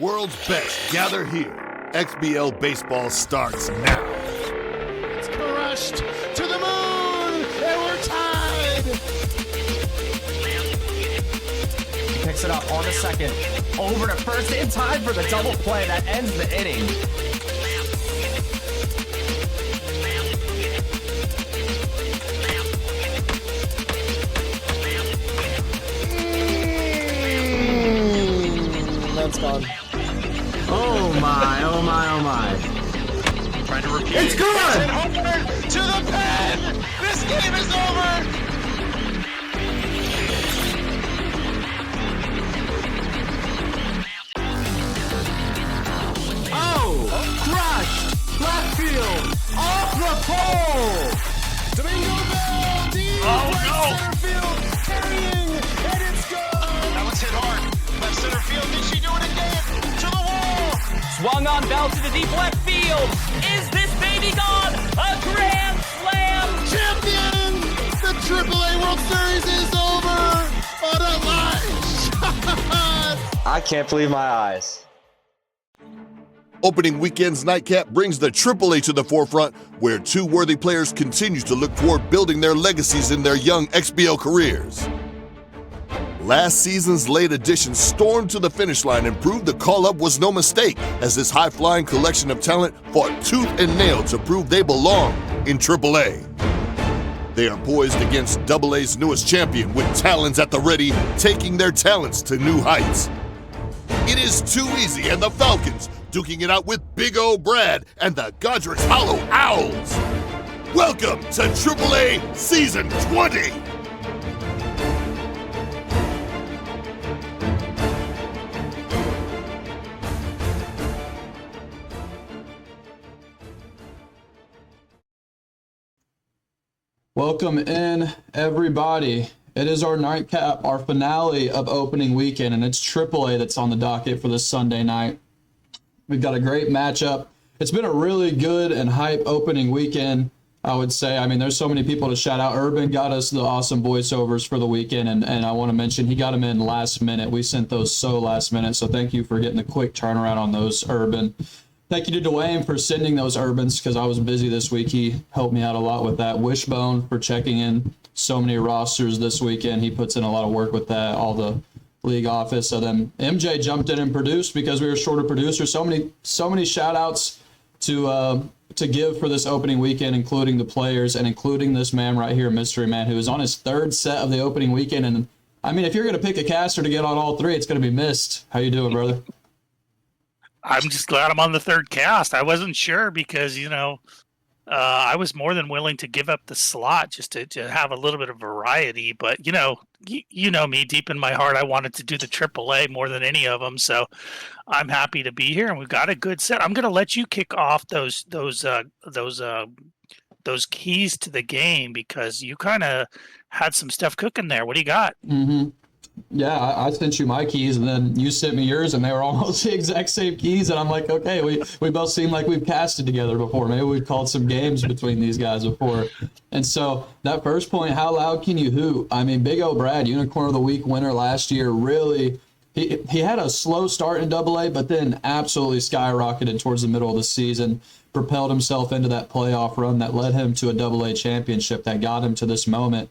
world's best gather here. XBL baseball starts now. It's crushed to the moon, and we're tied. Picks it up on the second. Over to first in time for the double play that ends the inning. That's gone. Oh my, oh my, oh my. Trying to repeat. It's good! Homeward to the pen! This game is over! Oh! Crushed! Left field! Off the pole! Domingo Bell, deep right center field, carrying, and it's gone! That was hit hard. Left center field. Did she do it again? To the wall. Swung on Bell to the deep left field. Is this baby gone? A grand slam! Champion! The AAA World Series is over! What a line shot! I can't believe my eyes. Opening weekend's nightcap brings the AAA to the forefront, where two worthy players continue to look toward building their legacies in their young XBL careers. Last season's late addition stormed to the finish line and proved the call-up was no mistake, as this high-flying collection of talent fought tooth and nail to prove they belong in AAA. They are poised against AA's newest champion, with talents at the ready, taking their talents to new heights. It is TooEasyy and the Falcons duking it out with BigOBrad and the Godric's Hollow Owls. Welcome to AAA Season 20! Welcome in, everybody. It is our nightcap, our finale of opening weekend, and it's AAA that's on the docket for this Sunday night. We've got a great matchup. It's been a really good and hype opening weekend, I would say. I mean, there's so many people to shout out. Urban got us the awesome voiceovers for the weekend, and I want to mention he got them in last minute. We sent those so last minute, so thank you for getting the quick turnaround on those, Urban. Thank you to Dwayne for sending those Urbans, because I was busy this week. He helped me out a lot with that. Wishbone for checking in so many rosters this weekend. He puts in a lot of work with that, all the league office. So then MJ jumped in and produced because we were short of producers. So many shout outs to give for this opening weekend, including the players and including this man right here, Mystery Man, who is on his third set of the opening weekend. And I mean, if you're going to pick a caster to get on all three, it's going to be Mist. How you doing, brother? I'm just glad I'm on the third cast. I wasn't sure because, I was more than willing to give up the slot just to have a little bit of variety. But, you know me, deep in my heart, I wanted to do the AAA more than any of them. So I'm happy to be here, and we've got a good set. I'm going to let you kick off those keys to the game, because you kind of had some stuff cooking there. What do you got? Mm-hmm. Yeah, I sent you my keys, and then you sent me yours, and they were almost the exact same keys. And I'm like, okay, we both seem like we've casted together before. Maybe we've called some games between these guys before. And so that first point, how loud can you hoot? I mean, BigOBrad, Unicorn of the Week winner last year, really, he had a slow start in AA, but then absolutely skyrocketed towards the middle of the season, propelled himself into that playoff run that led him to a AA championship that got him to this moment.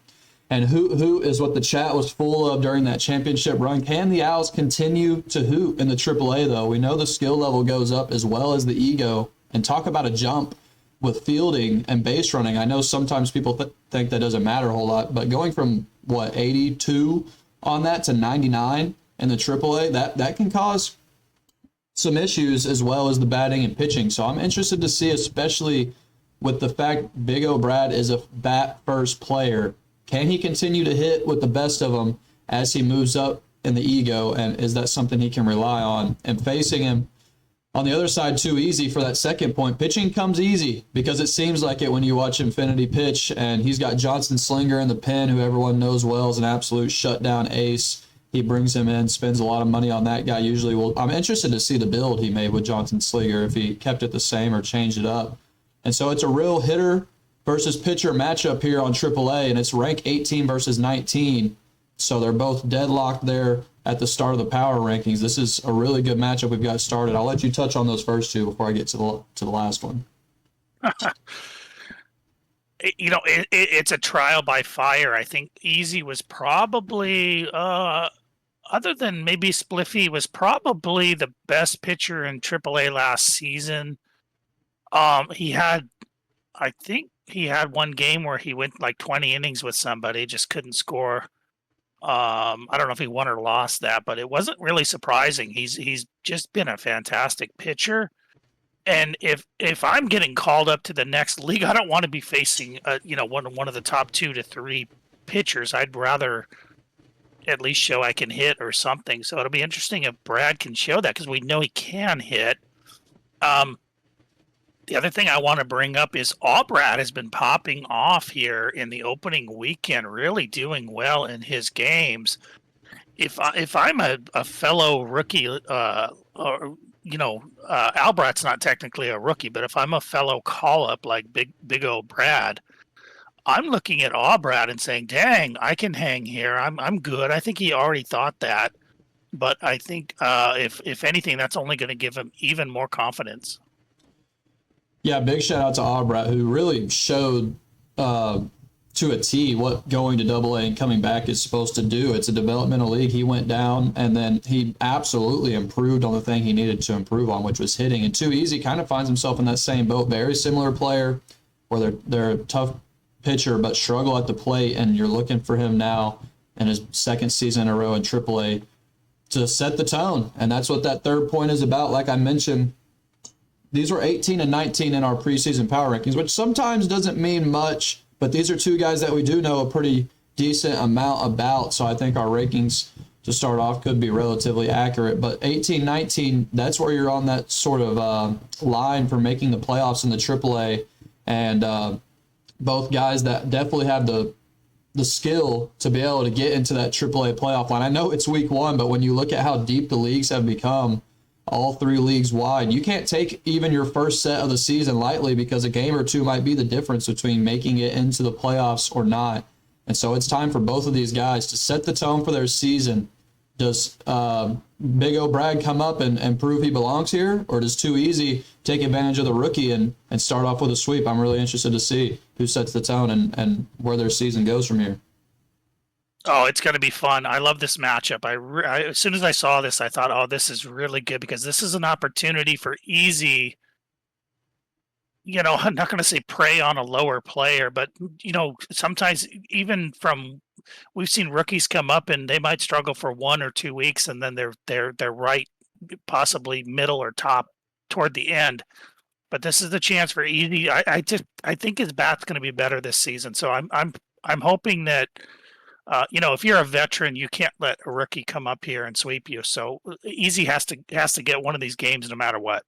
And hoot is what the chat was full of during that championship run. Can the Owls continue to hoot in the AAA, though? We know the skill level goes up as well as the ego. And talk about a jump with fielding and base running. I know sometimes people think that doesn't matter a whole lot, but going from, 82 on that to 99 in the AAA, that can cause some issues as well as the batting and pitching. So I'm interested to see, especially with the fact BigOBrad is a bat-first player, can he continue to hit with the best of them as he moves up in the ego? And is that something he can rely on? And facing him on the other side, TooEasyy for that second point. Pitching comes easy because it seems like it when you watch Infinity pitch. And he's got Johnson Slinger in the pen, who everyone knows well is an absolute shutdown ace. He brings him in, spends a lot of money on that guy usually. Well, I'm interested to see the build he made with Johnson Slinger, if he kept it the same or changed it up. And so it's a real hitter versus pitcher matchup here on AAA, and it's rank 18 versus 19. So they're both deadlocked there at the start of the power rankings. This is a really good matchup we've got started. I'll let you touch on those first two before I get to the last one. It's a trial by fire. I think Easy was probably, other than maybe Spliffy, was probably the best pitcher in AAA last season. I think he had one game where he went like 20 innings with somebody, just couldn't score. I don't know if he won or lost that, but it wasn't really surprising. He's just been a fantastic pitcher. And if I'm getting called up to the next league, I don't want to be facing one of the top 2 to 3 pitchers. I'd rather at least show I can hit or something. So it'll be interesting if Brad can show that, because we know he can hit. The other thing I want to bring up is BigOBrad has been popping off here in the opening weekend, really doing well in his games. If I'm a fellow rookie, Albrat's not technically a rookie, but if I'm a fellow call-up like BigOBrad, I'm looking at BigOBrad and saying, dang, I can hang here. I'm good. I think he already thought that. But I think if anything, that's only going to give him even more confidence. Yeah, big shout out to BigOBrad, who really showed to a T what going to AA and coming back is supposed to do. It's a developmental league. He went down, and then he absolutely improved on the thing he needed to improve on, which was hitting. And TooEasyy kind of finds himself in that same boat. Very similar player, where they're a tough pitcher but struggle at the plate, and you're looking for him now in his second season in a row in AAA to set the tone. And that's what that third point is about. Like I mentioned, these were 18 and 19 in our preseason power rankings, which sometimes doesn't mean much, but these are two guys that we do know a pretty decent amount about. So I think our rankings to start off could be relatively accurate. But 18, 19, that's where you're on that sort of line for making the playoffs in the AAA. And both guys that definitely have the skill to be able to get into that AAA playoff line. I know it's week one, but when you look at how deep the leagues have become, all three leagues wide, you can't take even your first set of the season lightly, because a game or two might be the difference between making it into the playoffs or not. And so it's time for both of these guys to set the tone for their season. Does BigOBrad come up and prove he belongs here, or does TooEasyy take advantage of the rookie and start off with a sweep? I'm really interested to see who sets the tone and where their season goes from here. Oh, it's going to be fun. I love this matchup. I as soon as I saw this, I thought, oh, this is really good, because this is an opportunity for Easy. You know, I'm not going to say prey on a lower player, but, you know, sometimes even we've seen rookies come up and they might struggle for 1 or 2 weeks, and then they're right, possibly middle or top toward the end. But this is the chance for Easy. I think his bat's going to be better this season. So I'm hoping that. If you're a veteran, you can't let a rookie come up here and sweep you. So Easy has to get one of these games no matter what.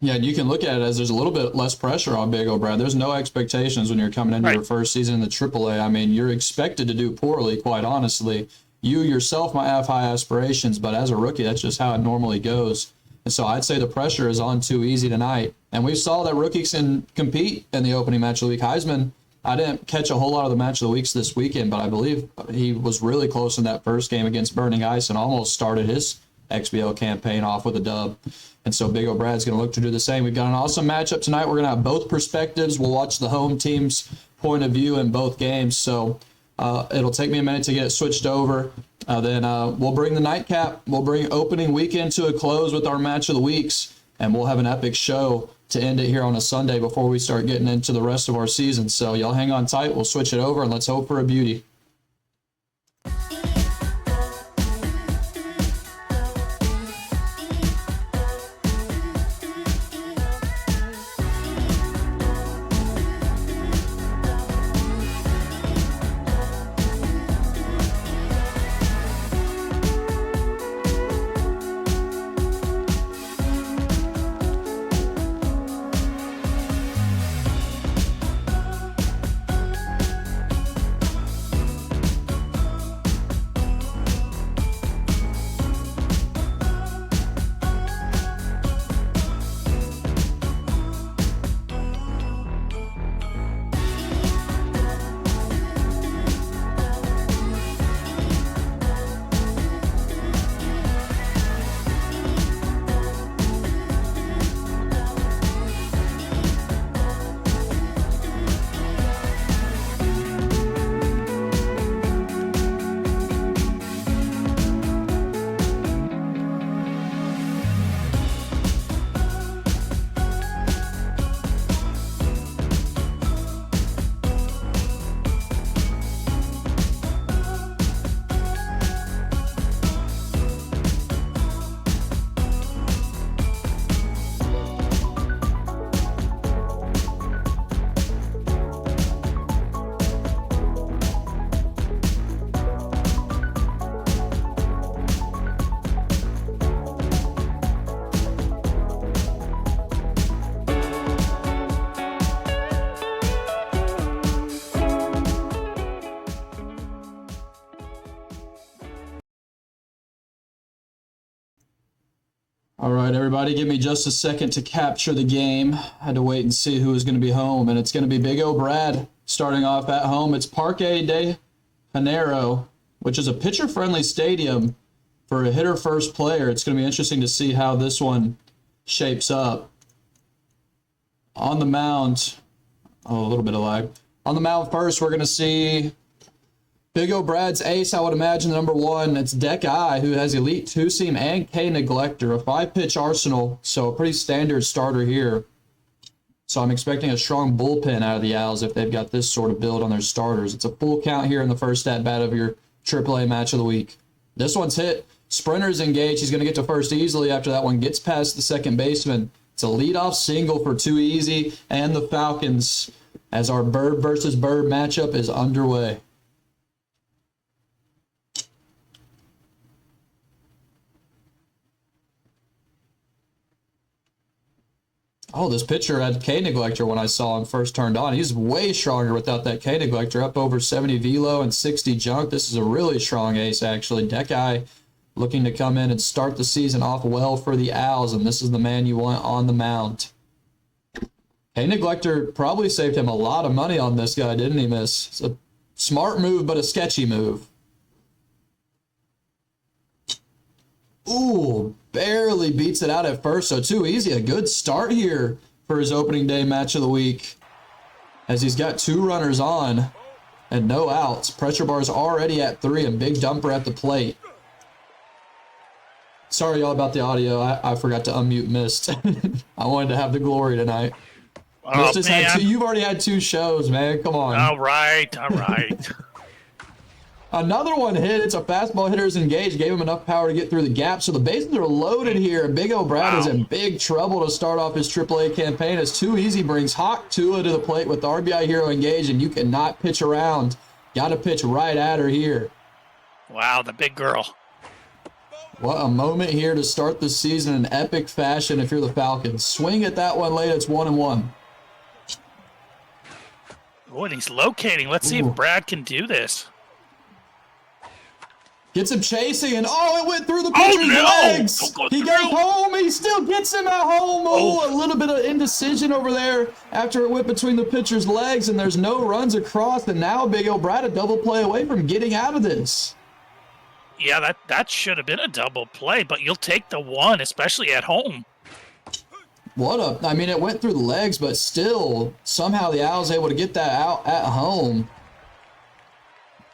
Yeah, and you can look at it as there's a little bit less pressure on BigOBrad. There's no expectations when you're coming into your first season in the AAA. I mean, you're expected to do poorly, quite honestly. You yourself might have high aspirations, but as a rookie, that's just how it normally goes. And so I'd say the pressure is on TooEasyy tonight. And we saw that rookies can compete in the opening match of the week. Heisman, I didn't catch a whole lot of the match of the weeks this weekend, but I believe he was really close in that first game against Burning Ice and almost started his XBL campaign off with a dub. And so BigOBrad's going to look to do the same. We've got an awesome matchup tonight. We're going to have both perspectives. We'll watch the home team's point of view in both games. So it'll take me a minute to get it switched over. Then we'll bring the nightcap. We'll bring opening weekend to a close with our match of the weeks, and we'll have an epic show to end it here on a Sunday before we start getting into the rest of our season. So y'all hang on tight. We'll switch it over, and let's hope for a beauty. All right, everybody, give me just a second to capture the game. I had to wait and see who was going to be home, and it's going to be BigOBrad starting off at home. It's Parque de Janeiro, which is a pitcher-friendly stadium for a hitter-first player. It's going to be interesting to see how this one shapes up. On the mound, a little bit of lag. On the mound first, we're going to see BigOBrad's ace, I would imagine, number one. It's XBL, who has elite two-seam and K-neglector, a 5-pitch arsenal, so a pretty standard starter here. So I'm expecting a strong bullpen out of the Owls if they've got this sort of build on their starters. It's a full count here in the first at-bat of your AAA match of the week. This one's hit. Sprinter's engaged. He's going to get to first easily after that one gets past the second baseman. It's a leadoff single for TooEasyy and the Falcons as our Bird versus Bird matchup is underway. Oh, this pitcher had K-neglector when I saw him first turned on. He's way stronger without that K-neglector, up over 70 velo and 60 junk. This is a really strong ace, actually. XBL looking to come in and start the season off well for the Owls, and this is the man you want on the mound. K-neglector probably saved him a lot of money on this guy, didn't he, miss? It's a smart move, but a sketchy move. Ooh, barely beats it out at first, so TooEasyy, a good start here for his opening day match of the week, as he's got 2 runners on and no outs. Pressure bar's already at 3 and big dumper at the plate. Sorry, y'all, about the audio. I forgot to unmute Mist. I wanted to have the glory tonight. Oh, Mist has you've already had 2 shows, man. Come on. All right. Another one hit. It's a fastball hitter's engaged. Gave him enough power to get through the gap. So the bases are loaded here. BigOBrad is in big trouble to start off his AAA campaign as TooEasyy brings Hawk Tua to the plate with the RBI hero engaged, and you cannot pitch around. Got to pitch right at her here. Wow, the big girl. What a moment here to start the season in epic fashion if you're the Falcons. Swing at that one late. It's 1-1. Oh, and he's locating. Let's see if Brad can do this. Gets him chasing, and it went through the pitcher's legs. He goes home. He still gets him at home. A little bit of indecision over there after it went between the pitcher's legs, and there's no runs across, and now BigOBrad a double play away from getting out of this. Yeah, that should have been a double play, but you'll take the one, especially at home. I mean, it went through the legs, but still, somehow the Owls able to get that out at home.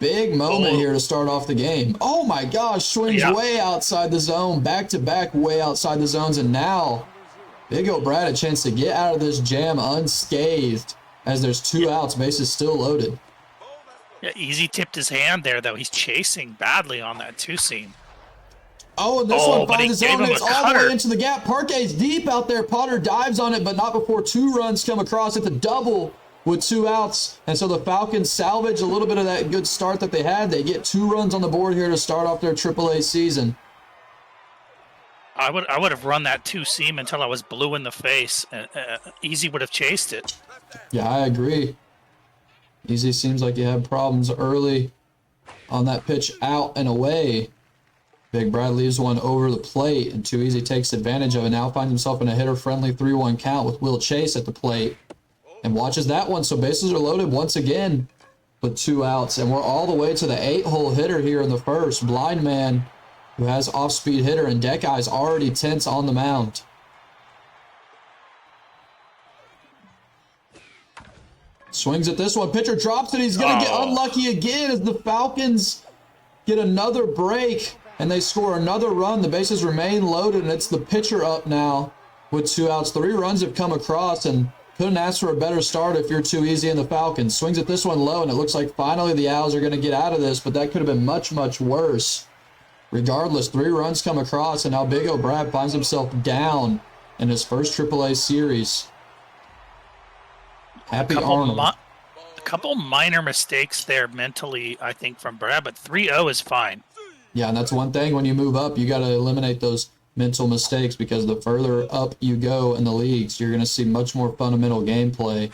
Big moment here to start off the game. Oh my gosh, swings way outside the zone, back-to-back way outside the zones, and now BigOBrad a chance to get out of this jam unscathed as there's 2 outs, bases still loaded. Yeah, Easy tipped his hand there, though. He's chasing badly on that 2-seam. Oh, and this one finds his own. It's all the way into the gap. Parquet's deep out there. Potter dives on it, but not before 2 runs come across. It's a double with 2 outs. And so the Falcons salvage a little bit of that good start that they had. They get 2 runs on the board here to start off their AAA season. I would have run that 2-seam until I was blue in the face. Easy would have chased it. Yeah, I agree. Easy seems like you had problems early on that pitch out and away. BigOBrad leaves one over the plate, and TooEasyy takes advantage of it. Now finds himself in a hitter-friendly 3-1 count with Will Chase at the plate and watches that one. So bases are loaded once again with 2 outs, and we're all the way to the 8-hole hitter here in the first. Blind man who has off-speed hitter, and XBL's already tense on the mound. Swings at this one. Pitcher drops it. He's going to get unlucky again as the Falcons get another break and they score another run. The bases remain loaded, and it's the pitcher up now with 2 outs. 3 runs have come across, and couldn't ask for a better start if you're TooEasyy and the Falcons. Swings at this one low, and it looks like finally the Owls are going to get out of this, but that could have been much, much worse. Regardless, 3 runs come across, and now BigOBrad finds himself down in his first AAA series. Happy Arnold. A couple minor mistakes there mentally, I think, from Brad, but 3-0 is fine. Yeah, and that's one thing. When you move up, you got to eliminate those mental mistakes, because the further up you go in the leagues, you're going to see much more fundamental gameplay.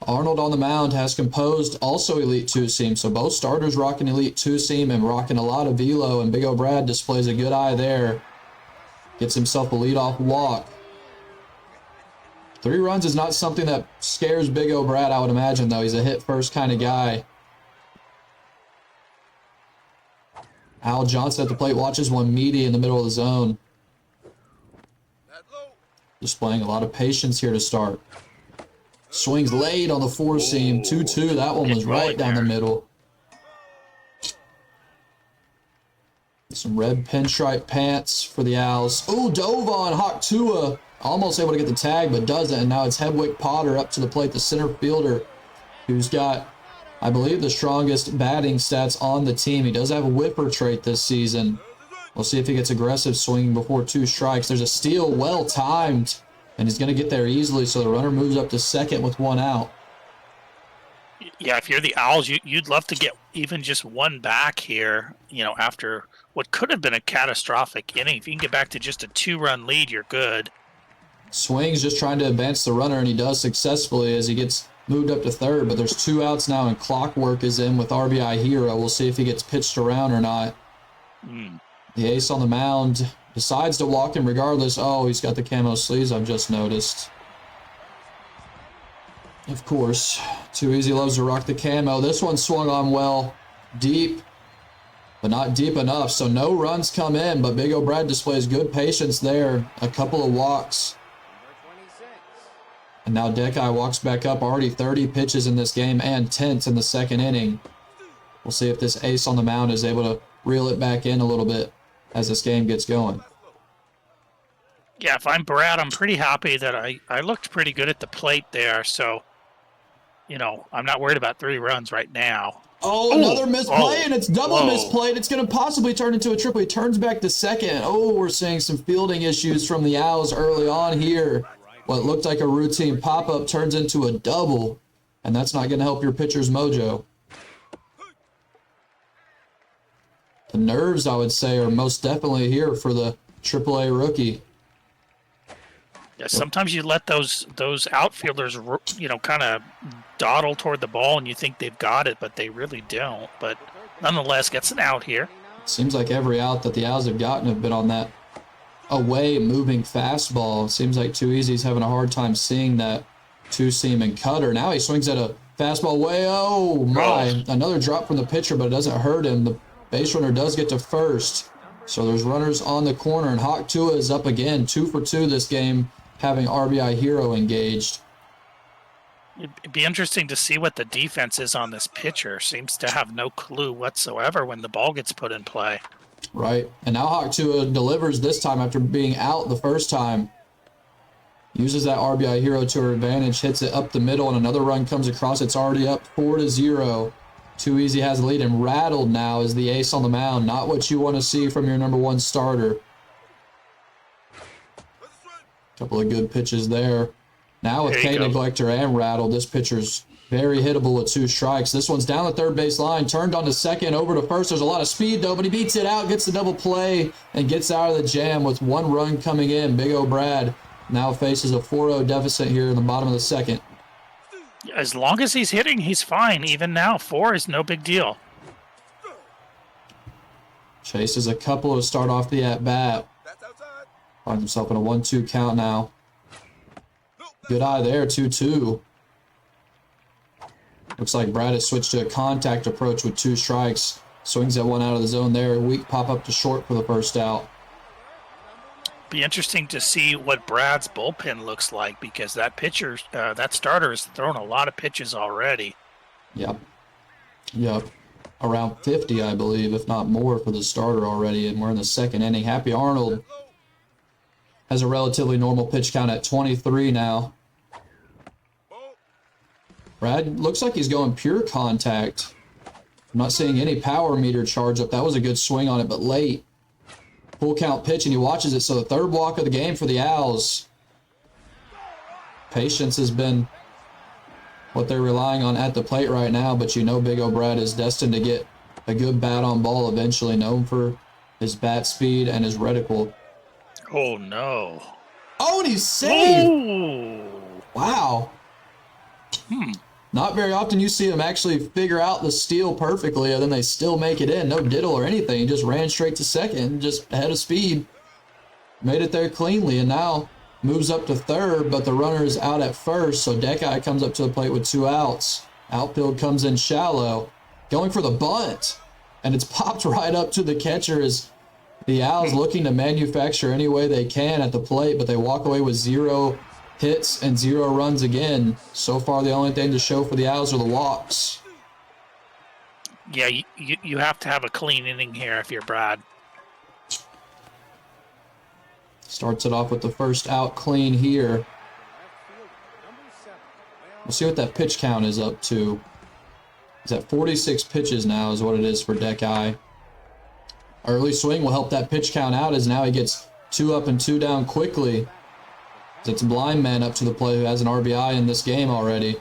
Arnold on the mound has composed also elite 2-seam, so both starters rocking elite 2-seam and rocking a lot of velo, and BigOBrad displays a good eye there Gets himself a leadoff walk. 3 runs is not something that scares Big O Brad, I would imagine, though. He's a hit-first kind of guy. Al Johnson at the plate watches one meaty in the middle of the zone. Displaying a lot of patience here to start. Swings late on the 4-seam. 2-2. That one was right down the middle. Some red pinstripe pants for the Owls. Ooh, dove on Hawk Tua. Almost able to get the tag, but doesn't. And now it's Hedwig Potter up to the plate, the center fielder, who's got, I believe, the strongest batting stats on the team. He does have a whipper trait this season. We'll see if he gets aggressive swinging before 2 strikes. There's a steal, well timed, and he's going to get there easily, so the runner moves up to second with 1 out. Yeah, if you're the Owls, you'd love to get even just 1 back here, after what could have been a catastrophic inning. If you can get back to just a 2-run lead, you're good. Swings, just trying to advance the runner, and he does successfully as he gets moved up to third, but there's 2 outs now, and Clockwork is in with RBI Hero. We'll see if he gets pitched around or not. The ace on the mound decides to walk him regardless. Oh, he's got the camo sleeves, I've just noticed. Of course, TooEasyy loves to rock the camo. This one swung on well, deep, but not deep enough, so no runs come in, but Big O Brad displays good patience there. A couple of walks. And now Deckeye walks back up, already 30 pitches in this game and 10th in the 2nd inning. We'll see if this ace on the mound is able to reel it back in a little bit as this game gets going. Yeah, if I'm Brad, I'm pretty happy that I looked pretty good at the plate there, so, I'm not worried about 3 runs right now. Oh, another misplay, and it's double misplayed. It's going to possibly turn into a triple. He turns back to second. Oh, we're seeing some fielding issues from the Owls early on here. What looked like a routine pop-up turns into a double, and that's not going to help your pitcher's mojo. The nerves, I would say, are most definitely here for the AAA rookie. Yeah, sometimes you let those outfielders, kind of dawdle toward the ball, and you think they've got it, but they really don't. But nonetheless, gets an out here. Seems like every out that the Owls have gotten have been on that away moving fastball. Seems like TooEasyy's having a hard time seeing that 2-seam and cutter. Now he swings at a fastball way. Oh my! Another drop from the pitcher, but it doesn't hurt him. The base runner does get to first. So there's runners on the corner, and Hawk Tua is up again, 2 for 2 this game, having RBI Hero engaged. It'd be interesting to see what the defense is on this pitcher. Seems to have no clue whatsoever when the ball gets put in play. Right. And now Hawk Tua delivers this time after being out the first time. Uses that RBI Hero to her advantage, hits it up the middle, and another run comes across. It's already up 4-0. TooEasyy has the lead, and rattled now is the ace on the mound. Not what you want to see from your number 1 starter. Couple of good pitches there. Now with K Neglector and rattled, this pitcher's very hittable with 2 strikes. This one's down the third base line, turned on to second, over to first. There's a lot of speed, though, but he beats it out, gets the double play, and gets out of the jam with 1 run coming in. Big O Brad now faces a 4-0 deficit here in the bottom of the 2nd. As long as he's hitting, he's fine. Even now, 4 is no big deal. Chases a couple to start off the at-bat. Finds himself in a 1-2 count now. Good eye there, 2-2. Looks like Brad has switched to a contact approach with 2 strikes. Swings that one out of the zone there. Weak pop-up to short for the first out. Be interesting to see what Brad's bullpen looks like, because that pitcher, that starter has thrown a lot of pitches already. Yep. Around 50, I believe, if not more, for the starter already, and we're in the 2nd inning. Happy Arnold has a relatively normal pitch count at 23 now. Brad looks like he's going pure contact. I'm not seeing any power meter charge up. That was a good swing on it, but late. Full count pitch, and he watches it. So the 3rd walk of the game for the Owls. Patience has been what they're relying on at the plate right now, but Big O Brad is destined to get a good bat on ball eventually, known for his bat speed and his reticle. Oh, no. Oh, and he's saved! Ooh. Wow. Not very often you see him actually figure out the steal perfectly, and then they still make it in. No diddle or anything. He just ran straight to second, just ahead of speed. made it there cleanly, and now moves up to third, but the runner is out at first, so Deckeye comes up to the plate with 2 outs. Outfield comes in shallow, going for the bunt, and it's popped right up to the catcher as the Owls looking to manufacture any way they can at the plate, but they walk away with 0 hits and 0 runs again. So far, the only thing to show for the Owls are the walks. Yeah, you have to have a clean inning here if you're Brad. Starts it off with the first out clean here. We'll see what that pitch count is up to. He's at 46 pitches now is what it is for Deckeye. Early swing will help that pitch count out as now he gets 2 up and 2 down quickly. It's Blind Man up to the plate who has an RBI in this game already.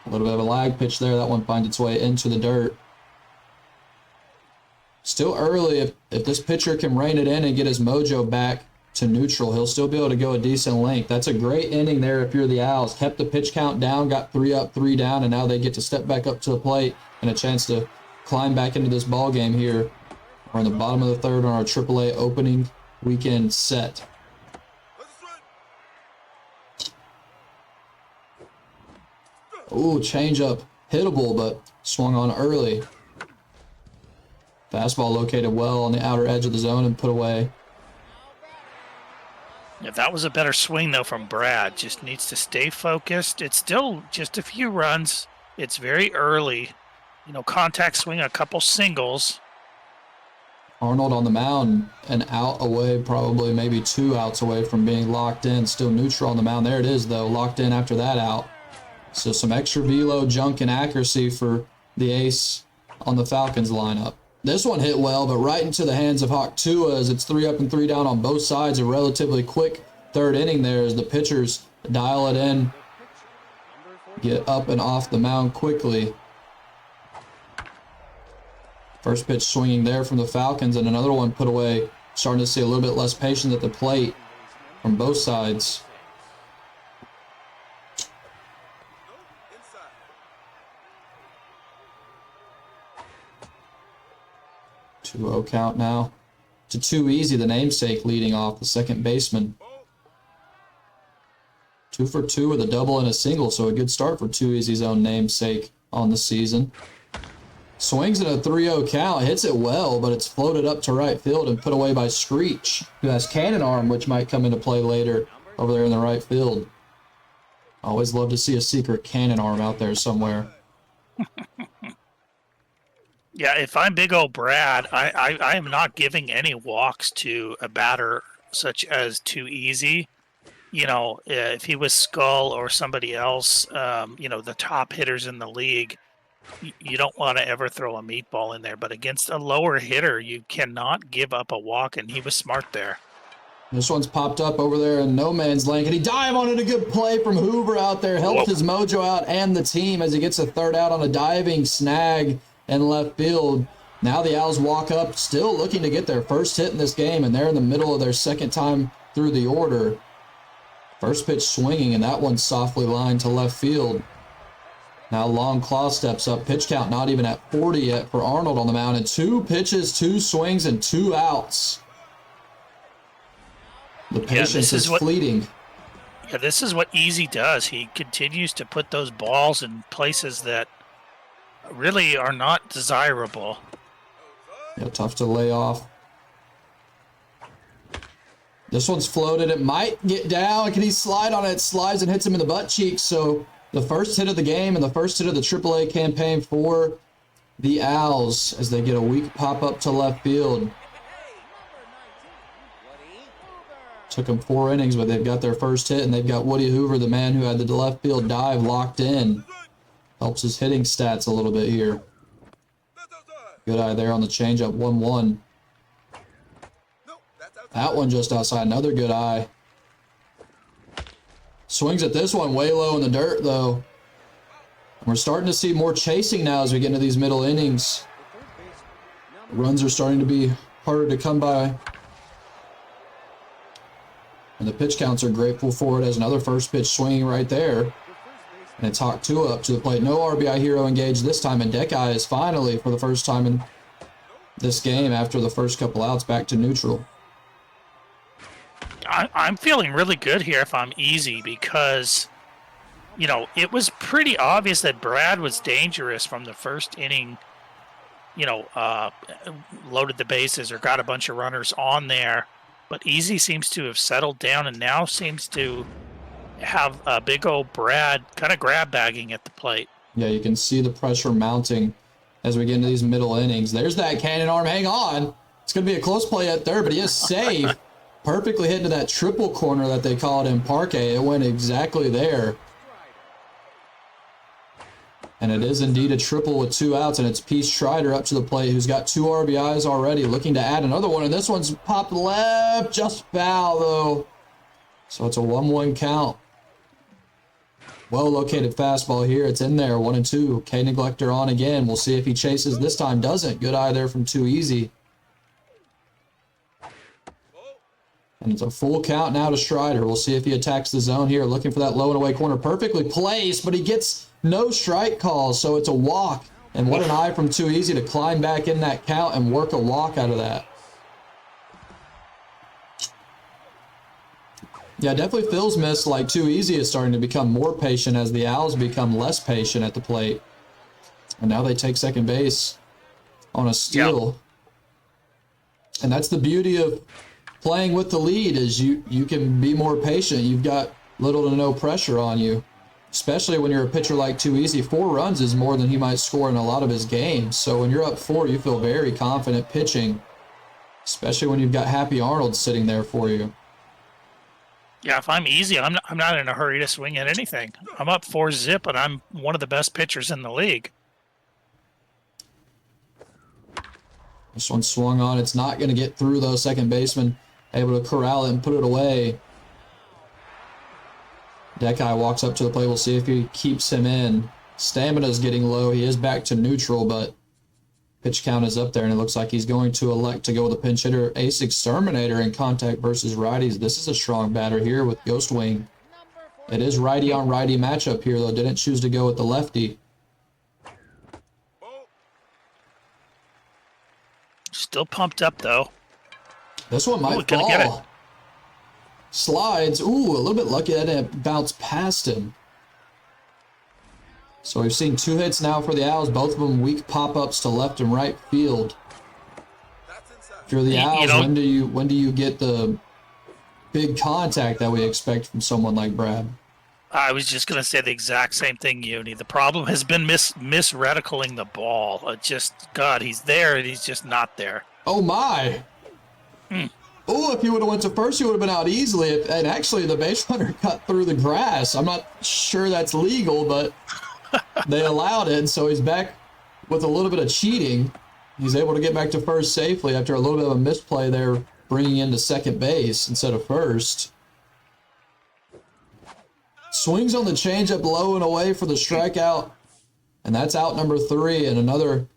A little bit of a lag pitch there. That one finds its way into the dirt. Still early. If this pitcher can rein it in and get his mojo back to neutral, he'll still be able to go a decent length. That's a great inning there if you're the Owls. Kept the pitch count down, got 3 up, 3 down, and now they get to step back up to the plate and a chance to climb back into this ball game here. We're in the bottom of the third on our AAA opening weekend set. Ooh, changeup, hittable, but swung on early. Fastball located well on the outer edge of the zone and put away. If that was a better swing, though, from Brad. Just needs to stay focused. It's still just a few runs. It's very early. You know, contact swing, a couple singles. Arnold on the mound, an out away, probably maybe 2 outs away from being locked in. Still neutral on the mound. There it is, though, locked in after that out. So some extra velo, junk, and accuracy for the ace on the Falcons lineup. This one hit well, but right into the hands of Hawk Tua as it's 3 up and 3 down on both sides. A relatively quick third inning there as the pitchers dial it in, get up and off the mound quickly. First pitch swinging there from the Falcons, and another one put away. Starting to see a little bit less patience at the plate from both sides. Two-0 count now to TooEasyy, the namesake, leading off, the second baseman. 2 for 2 with a double and a single, so a good start for TooEasyy's own namesake on the season. Swings in a 3-0 count, hits it well, but it's floated up to right field and put away by Screech, who has cannon arm, which might come into play later over there in the right field. Always love to see a secret cannon arm out there somewhere. Yeah, if I'm Big O Brad, I am not giving any walks to a batter such as TooEasyy. You know, if he was Skull or somebody else, you know, the top hitters in the league, you don't want to ever throw a meatball in there. But against a lower hitter, you cannot give up a walk, and he was smart there. This one's popped up over there in no man's land. Can he dive on it? A good play from Hoover out there. Helped his mojo out and the team as he gets a third out on a diving snag in left field. Now the Owls walk up, still looking to get their first hit in this game, and they're in the middle of their second time through the order. First pitch swinging, and that one's softly lined to left field. Now Long Claw steps up. Pitch count not even at 40 yet for Arnold on the mound. And 2 pitches, 2 swings, and 2 outs. The patience is fleeting. Yeah, this is what Easy does. He continues to put those balls in places that really are not desirable. Yeah, tough to lay off. This one's floated. It might get down. Can he slide on it? It slides and hits him in the butt cheeks. So the first hit of the game and the first hit of the AAA campaign for the Owls as they get a weak pop-up to left field. Took them 4 innings, but they've got their first hit, and they've got Woody Hoover, the man who had the left field dive, locked in. Helps his hitting stats a little bit here. Good eye there on the changeup, 1-1. That one just outside, another good eye. Swings at this one way low in the dirt, though. We're starting to see more chasing now as we get into these middle innings. Runs are starting to be harder to come by. And the pitch counts are grateful for it as another first pitch swinging right there. And it's Hawk Tua up to the plate. No RBI hero engaged this time, and Deckeye is finally, for the first time in this game after the first couple outs back to neutral. I'm feeling really good here if I'm easy because, you know, it was pretty obvious that Brad was dangerous from the first inning. You know, loaded the bases or got a bunch of runners on there, but Easy seems to have settled down and now seems to have a big old Brad kind of grab bagging at the plate. Yeah, you can see the pressure mounting as we get into these middle innings. There's that cannon arm. Hang on. It's going to be a close play at third, but he is safe. Perfectly hit into that triple corner that they call it in Parquet. It went exactly there. And it is indeed a triple with 2 outs, and it's Pete Strider up to the plate, who's got 2 RBIs already, looking to add another one, and this one's popped left, just foul, though. So it's a 1-1 count. Well-located fastball here. It's in there, 1-2. K-Neglector on again. We'll see if he chases this time. Doesn't. Good eye there from TooEasyy. And it's a full count now to Strider. We'll see if he attacks the zone here, looking for that low and away corner. Perfectly placed, but he gets no strike calls, so it's a walk. And what an eye from TooEasyy to climb back in that count and work a walk out of that. Yeah, definitely feels missed like TooEasyy is starting to become more patient as the Owls become less patient at the plate. And now they take second base on a steal. Yep. And that's the beauty of playing with the lead, is you can be more patient. You've got little to no pressure on you, especially when you're a pitcher like TooEasyy. 4 runs is more than he might score in a lot of his games. So when you're up 4, you feel very confident pitching, especially when you've got Happy Arnold sitting there for you. Yeah, if I'm easy, I'm not in a hurry to swing at anything. I'm up 4-0, and I'm one of the best pitchers in the league. This one swung on. It's not going to get through, though. Second baseman able to corral it and put it away. Deckeye walks up to the plate. We'll see if he keeps him in. Stamina's getting low. He is back to neutral, but pitch count is up there, and it looks like he's going to elect to go with a pinch hitter. Ace Exterminator in contact versus righties. This is a strong batter here with Ghost Wing. It is righty on righty matchup here, though. Didn't choose to go with the lefty. Still pumped up, though. This one might fall. Get it. Slides. Ooh, a little bit lucky that it bounced past him. So we've seen 2 hits now for the Owls, both of them weak pop-ups to left and right field. If you're the Owls, when do you get the big contact that we expect from someone like Brad? I was just going to say the exact same thing, Uni. The problem has been misreticuling the ball. God, he's there and he's just not there. Oh, my. Oh, if he would have went to first, he would have been out easily. And actually, the base runner cut through the grass. I'm not sure that's legal, but they allowed it. So he's back with a little bit of cheating. He's able to get back to first safely after a little bit of a misplay there, bringing into second base instead of first. Swings on the changeup low and away for the strikeout. And that's out number 3. And another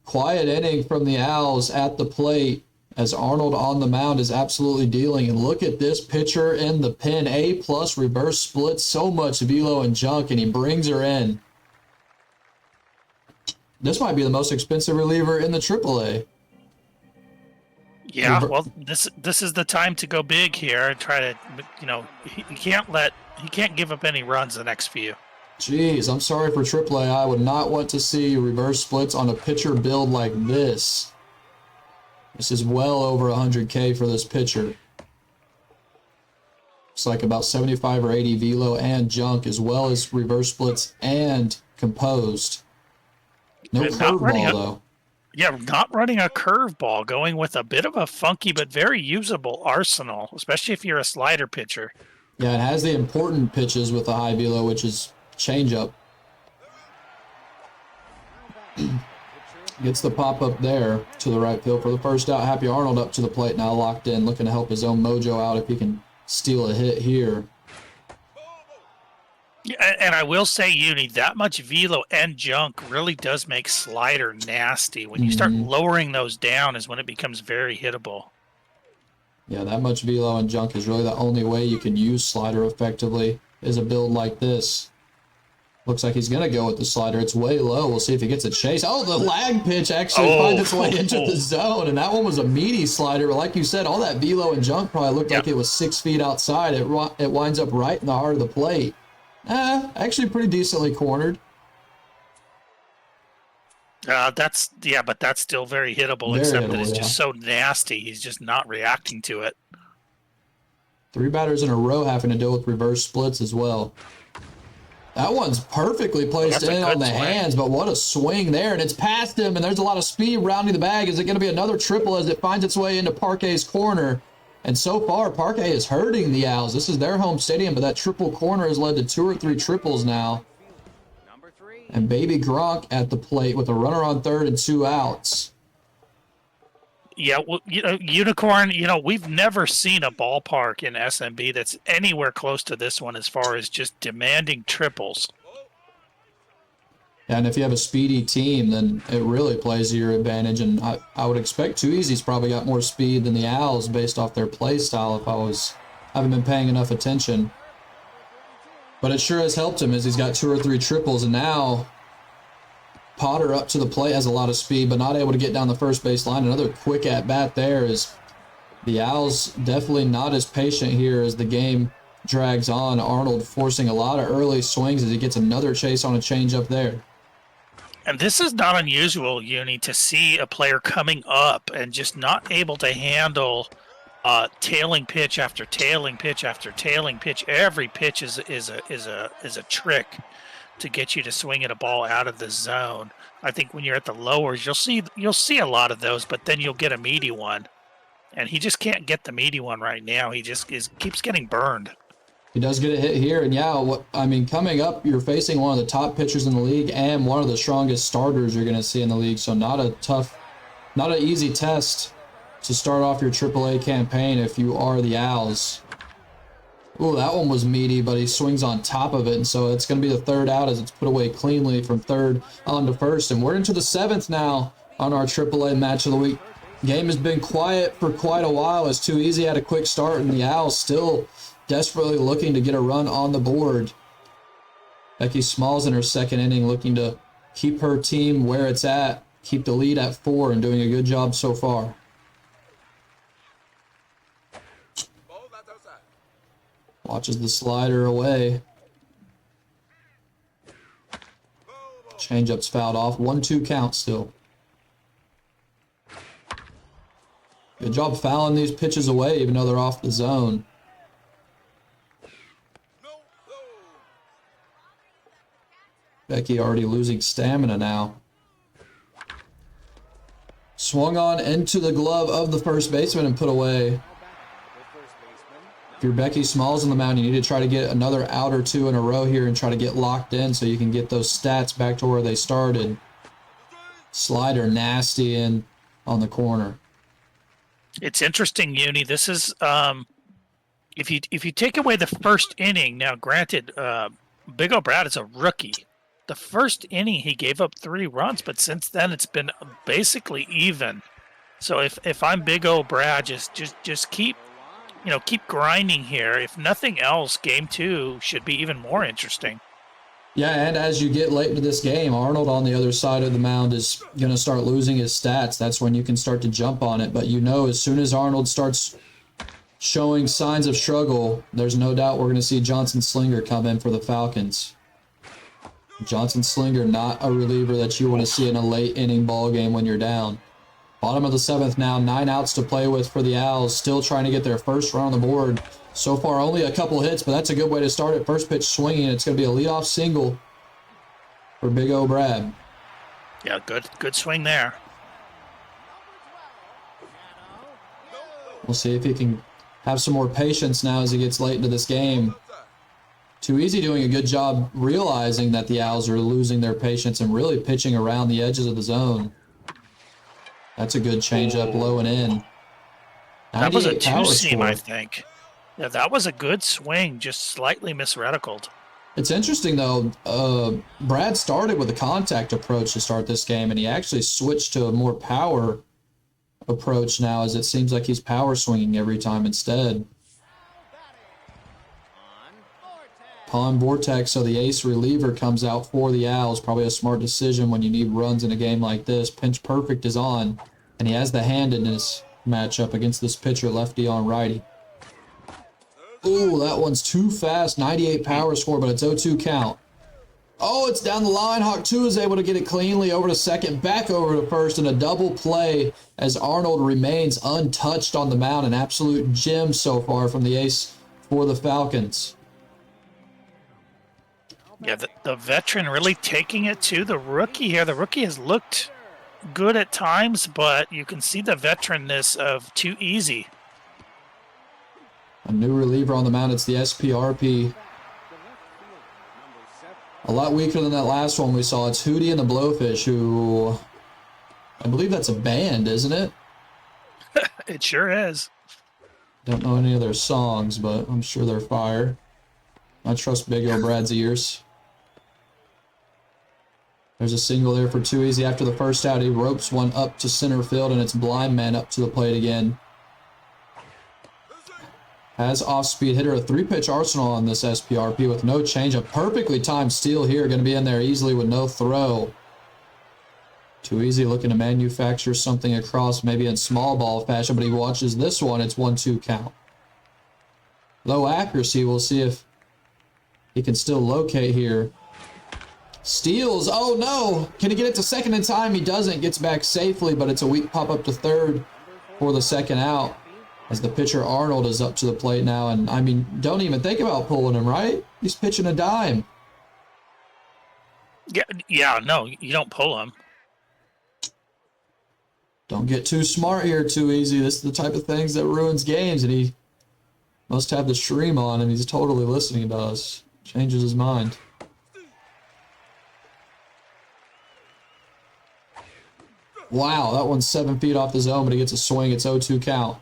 quiet inning from the Owls at the plate, as Arnold on the mound is absolutely dealing. And look at this pitcher in the pen. A+ reverse split, so much velo and junk, and he brings her in. This might be the most expensive reliever in the AAA. Yeah, well, this is the time to go big here and try to, he can't give up any runs the next few. Jeez, I'm sorry for AAA. I would not want to see reverse splits on a pitcher build like this. This is well over 100K for this pitcher. It's like about 75 or 80 velo and junk, as well as reverse splits and composed. No curveball, though. Yeah, not running a curveball, going with a bit of a funky but very usable arsenal, especially if you're a slider pitcher. Yeah, it has the important pitches with the high velo, which is changeup. Gets the pop-up there to the right field for the first out. Happy Arnold up to the plate now, locked in, looking to help his own mojo out if he can steal a hit here. Yeah, and I will say, Uni, that much velo and junk really does make slider nasty. When you start lowering those down is when it becomes very hittable. Yeah, that much velo and junk is really the only way you can use slider effectively, is a build like this. Looks like he's going to go with the slider. It's way low. We'll see if he gets a chase. Oh, the lag pitch actually finds its way into the zone, and that one was a meaty slider. But like you said, all that velo and jump probably looked like it was 6 feet outside. It winds up right in the heart of the plate. Actually pretty decently cornered. But that's still very hittable, except that it's just so nasty. He's just not reacting to it. 3 batters in a row having to deal with reverse splits as well. That one's perfectly placed in on the hands, but what a swing there. And it's past him, and there's a lot of speed rounding the bag. Is it going to be another triple as it finds its way into Parquet's corner? And so far, Parquet is hurting the Owls. This is their home stadium, but that triple corner has led to 2 or 3 triples now. And Baby Gronk at the plate with a runner on third and 2 outs. Yeah, well, Unicorn, we've never seen a ballpark in SMB that's anywhere close to this one as far as just demanding triples. And if you have a speedy team, then it really plays to your advantage. And I would expect TooEasy's probably got more speed than the Owls based off their play style if I haven't been paying enough attention. But it sure has helped him as he's got 2 or 3 triples, and now Potter up to the plate has a lot of speed, but not able to get down the first base line. Another quick at-bat there is the Owls definitely not as patient here as the game drags on. Arnold forcing a lot of early swings as he gets another chase on a changeup there. And this is not unusual, Uni, to see a player coming up and just not able to handle tailing pitch after tailing pitch after tailing pitch. Every pitch is a trick to get you to swing at a ball out of the zone. I think when you're at the lowers, you'll see a lot of those, but then you'll get a meaty one, and he just can't get the meaty one right now. He just keeps getting burned. He does get a hit here, and coming up, you're facing one of the top pitchers in the league and one of the strongest starters you're going to see in the league. So not an easy test to start off your AAA campaign if you are the Owls. Ooh, that one was meaty, but he swings on top of it, and so it's going to be the 3rd out as it's put away cleanly from 3rd on to 1st. And we're into the 7th now on our AAA match of the week. Game has been quiet for quite a while as TooEasyy had a quick start, and the Owls still desperately looking to get a run on the board. Becky Smalls in her 2nd inning looking to keep her team where it's at, keep the lead at 4, and doing a good job so far. Watches the slider away. Changeup's fouled off. 1-2 count still. Good job fouling these pitches away even though they're off the zone. Becky already losing stamina now. Swung on into the glove of the first baseman and put away. If you're Becky Smalls on the mound, you need to try to get another out or 2 in a row here and try to get locked in so you can get those stats back to where they started. Slider nasty in on the corner. It's interesting, Uni. This is if you take away the first inning. Now, granted, BigOBrad is a rookie. The first inning he gave up 3 runs, but since then it's been basically even. So if I'm BigOBrad, just keep grinding here. If nothing else, game 2 should be even more interesting. Yeah, and as you get late into this game, Arnold on the other side of the mound is going to start losing his stats. That's when you can start to jump on it. But as soon as Arnold starts showing signs of struggle, there's no doubt we're going to see Johnson Slinger come in for the Falcons. Johnson Slinger, not a reliever that you want to see in a late inning ball game when you're down. Bottom of the 7th now, 9 outs to play with for the Owls, still trying to get their first run on the board. So far, only a couple hits, but that's a good way to start it. First pitch swinging, it's going to be a leadoff single for BigOBrad. Yeah, good swing there. We'll see if he can have some more patience now as he gets late into this game. TooEasyy doing a good job realizing that the Owls are losing their patience and really pitching around the edges of the zone. That's a good changeup, low and in. That was a 2-seam, I think. Yeah, that was a good swing, just slightly misreticled. It's interesting, though. Brad started with a contact approach to start this game, and he actually switched to a more power approach now, as it seems like he's power swinging every time instead. Pawn Vortex, so the ace reliever comes out for the Owls. Probably a smart decision when you need runs in a game like this. Pinch Perfect is on, and he has the hand in this matchup against this pitcher, lefty on righty. Ooh, that one's too fast. 98 power score, but it's 0-2 count. Oh, it's down the line. Hawk 2 is able to get it cleanly over to second, back over to first, and a double play as Arnold remains untouched on the mound. An absolute gem so far from the ace for the Falcons. Yeah, the veteran really taking it to the rookie here. The rookie has looked good at times, but you can see the veteranness of TooEasyy. A new reliever on the mound. It's the SPRP. A lot weaker than that last one we saw. It's Hootie and the Blowfish, who I believe that's a band, isn't it? It sure is. Don't know any of their songs, but I'm sure they're fire. I trust Big O Brad's ears. There's a single there for TooEasyy. After the first out, he ropes one up to center field, and it's Blind Man up to the plate again. Has off-speed hitter, a 3-pitch arsenal on this SPRP with no change. A perfectly timed steal here, going to be in there easily with no throw. TooEasyy looking to manufacture something across, maybe in small ball fashion, but he watches this one. It's 1-2 count. Low accuracy. We'll see if he can still locate here. Steals. Oh, no. Can he get it to second in time? He doesn't. Gets back safely, but it's a weak pop up to third for the second out. As the pitcher Arnold is up to the plate now, and I mean, don't even think about pulling him, right? He's pitching a dime. Yeah, no, you don't pull him. Don't get too smart here, TooEasyy. This is the type of things that ruins games, and he must have the stream on, and he's totally listening to us. Changes his mind. Wow, that one's 7 feet off the zone, but he gets a swing. It's 0-2 count.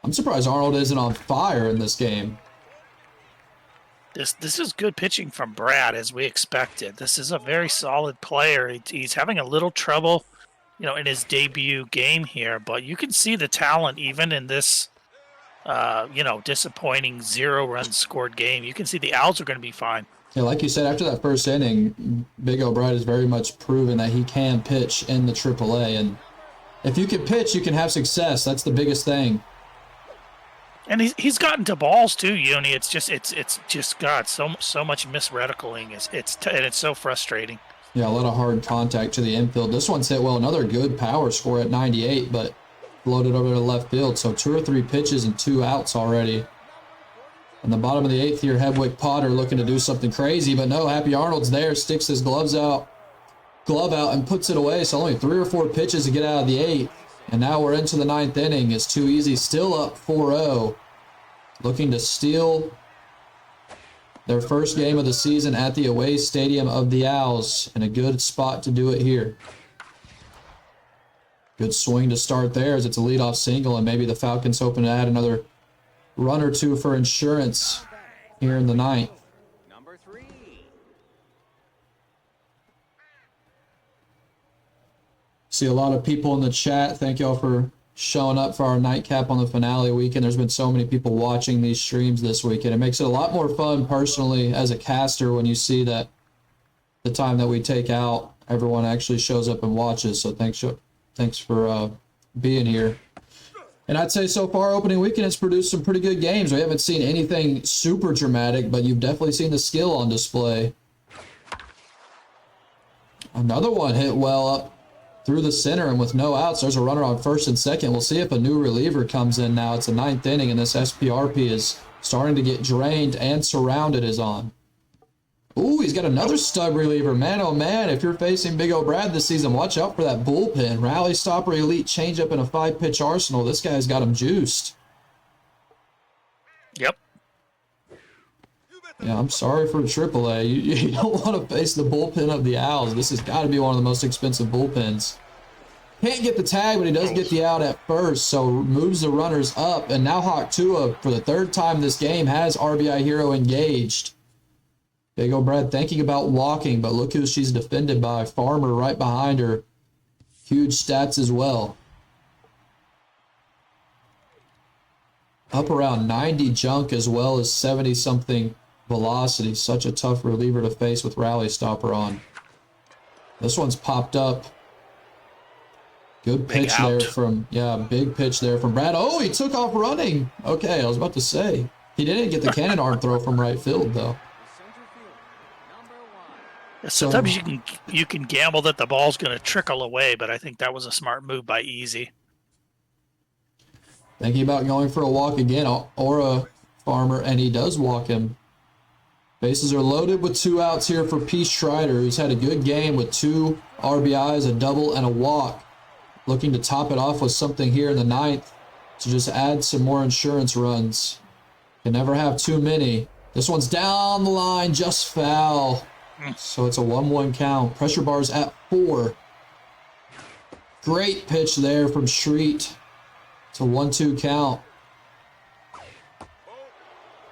I'm surprised Arnold isn't on fire in this game. This is good pitching from Brad, as we expected. This is a very solid player. He's having a little trouble, in his debut game here, but you can see the talent even in this, disappointing 0-run scored game. You can see the Owls are going to be fine. Yeah, like you said, after that first inning, BigOBrad has very much proven that he can pitch in the AAA, and if you can pitch, you can have success. That's the biggest thing. And he's gotten to balls too, Yoni. It's just God, so much misreticuling. It's so frustrating. Yeah, a lot of hard contact to the infield. This one's hit well. Another good power score at 98, but floated over to left field. So 2 or 3 pitches and 2 outs already. In the bottom of the 8th here, Hedwig Potter looking to do something crazy, but no, Happy Arnold's there, sticks his glove out, and puts it away. So only 3 or 4 pitches to get out of the 8th. And now we're into the 9th inning as TooEasyy still up 4-0, looking to steal their first game of the season at the away stadium of the Owls, and a good spot to do it here. Good swing to start there as it's a leadoff single, and maybe the Falcons hoping to add another run or 2 for insurance here in the 9th. See a lot of people in the chat. Thank y'all for showing up for our nightcap on the finale weekend. There's been so many people watching these streams this weekend. It makes it a lot more fun personally as a caster when you see that the time that we take out, everyone actually shows up and watches. So thanks for being here. And I'd say so far opening weekend has produced some pretty good games. We haven't seen anything super dramatic, but you've definitely seen the skill on display. Another one hit well up through the center, and with no outs, there's a runner on first and second. We'll see if a new reliever comes in now. It's the 9th inning, and this SPRP is starting to get drained, and Surrounded is on. Ooh, he's got another stud reliever. Man, oh man, if you're facing BigOBrad this season, watch out for that bullpen. Rally stopper, elite changeup, and a 5-pitch arsenal. This guy's got him juiced. Yep. Yeah, I'm sorry for AAA. You don't want to face the bullpen of the Owls. This has got to be one of the most expensive bullpens. Can't get the tag, but he does get the out at first, so moves the runners up. And now Hawk 2, for the 3rd time this game, has RBI Hero engaged. BigOBrad thinking about walking, but look who she's defended by. Farmer right behind her. Huge stats as well. up around 90 junk as well as 70-something velocity. Such a tough reliever to face with rally stopper on. This one's popped up. Good pitch there from, big pitch there from Brad. Oh, he took off running. Okay, I was about to say. He didn't get the cannon arm throw from right field, though. Sometimes you can gamble that the ball's going to trickle away, but I think that was a smart move by Easy. Thinking about going for a walk again, or a Farmer, and he does walk him. Bases are loaded with 2 outs here for P. Schreider, who's had a good game with 2 RBIs, a double, and a walk. Looking to top it off with something here in the 9th to just add some more insurance runs. Can never have too many. This one's down the line, just foul. So it's a 1-1 count. Pressure bar's at 4. Great pitch there from Street. It's a 1-2 count.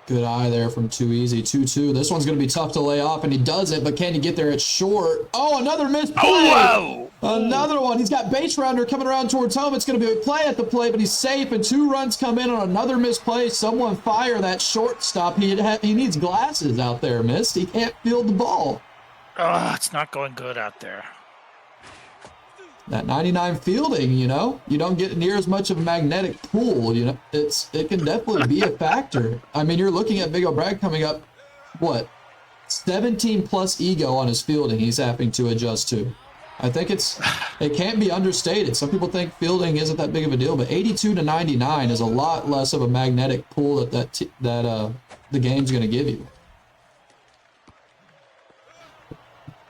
Good eye there from TooEasyy. 2-2. This one's going to be tough to lay off, and he does it, but can he get there? It's short. Oh, another missed play. Oh, another one. He's got base rounder coming around towards home. It's going to be a play at the plate, but he's safe, and 2 runs come in on another missed play. Someone fire that shortstop. He needs glasses out there, Mist. He can't field the ball. Oh, it's not going good out there. That 99 fielding, you don't get near as much of a magnetic pull. It can definitely be a factor. I mean, you're looking at BigOBrad coming up, 17 plus ego on his fielding he's having to adjust to. I think it can't be understated. Some people think fielding isn't that big of a deal, but 82 to 99 is a lot less of a magnetic pull that the game's going to give you.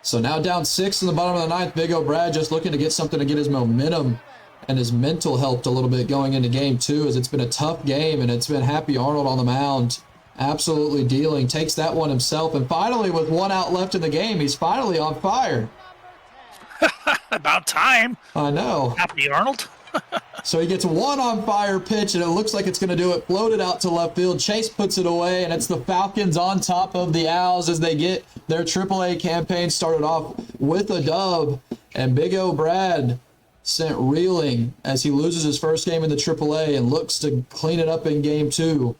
So now down 6 in the bottom of the 9th, BigOBrad just looking to get something to get his momentum and his mental helped a little bit going into game 2, as it's been a tough game, and it's been Happy Arnold on the mound absolutely dealing. Takes that one himself, and finally with 1 out left in the game, he's finally on fire. About time. I know. Happy Arnold. So he gets 1 on fire pitch, and it looks like it's going to do it. Floated out to left field. Chase puts it away, and it's the Falcons on top of the Owls as they get their AAA campaign started off with a dub. And BigOBrad sent reeling as he loses his first game in the AAA and looks to clean it up in game 2.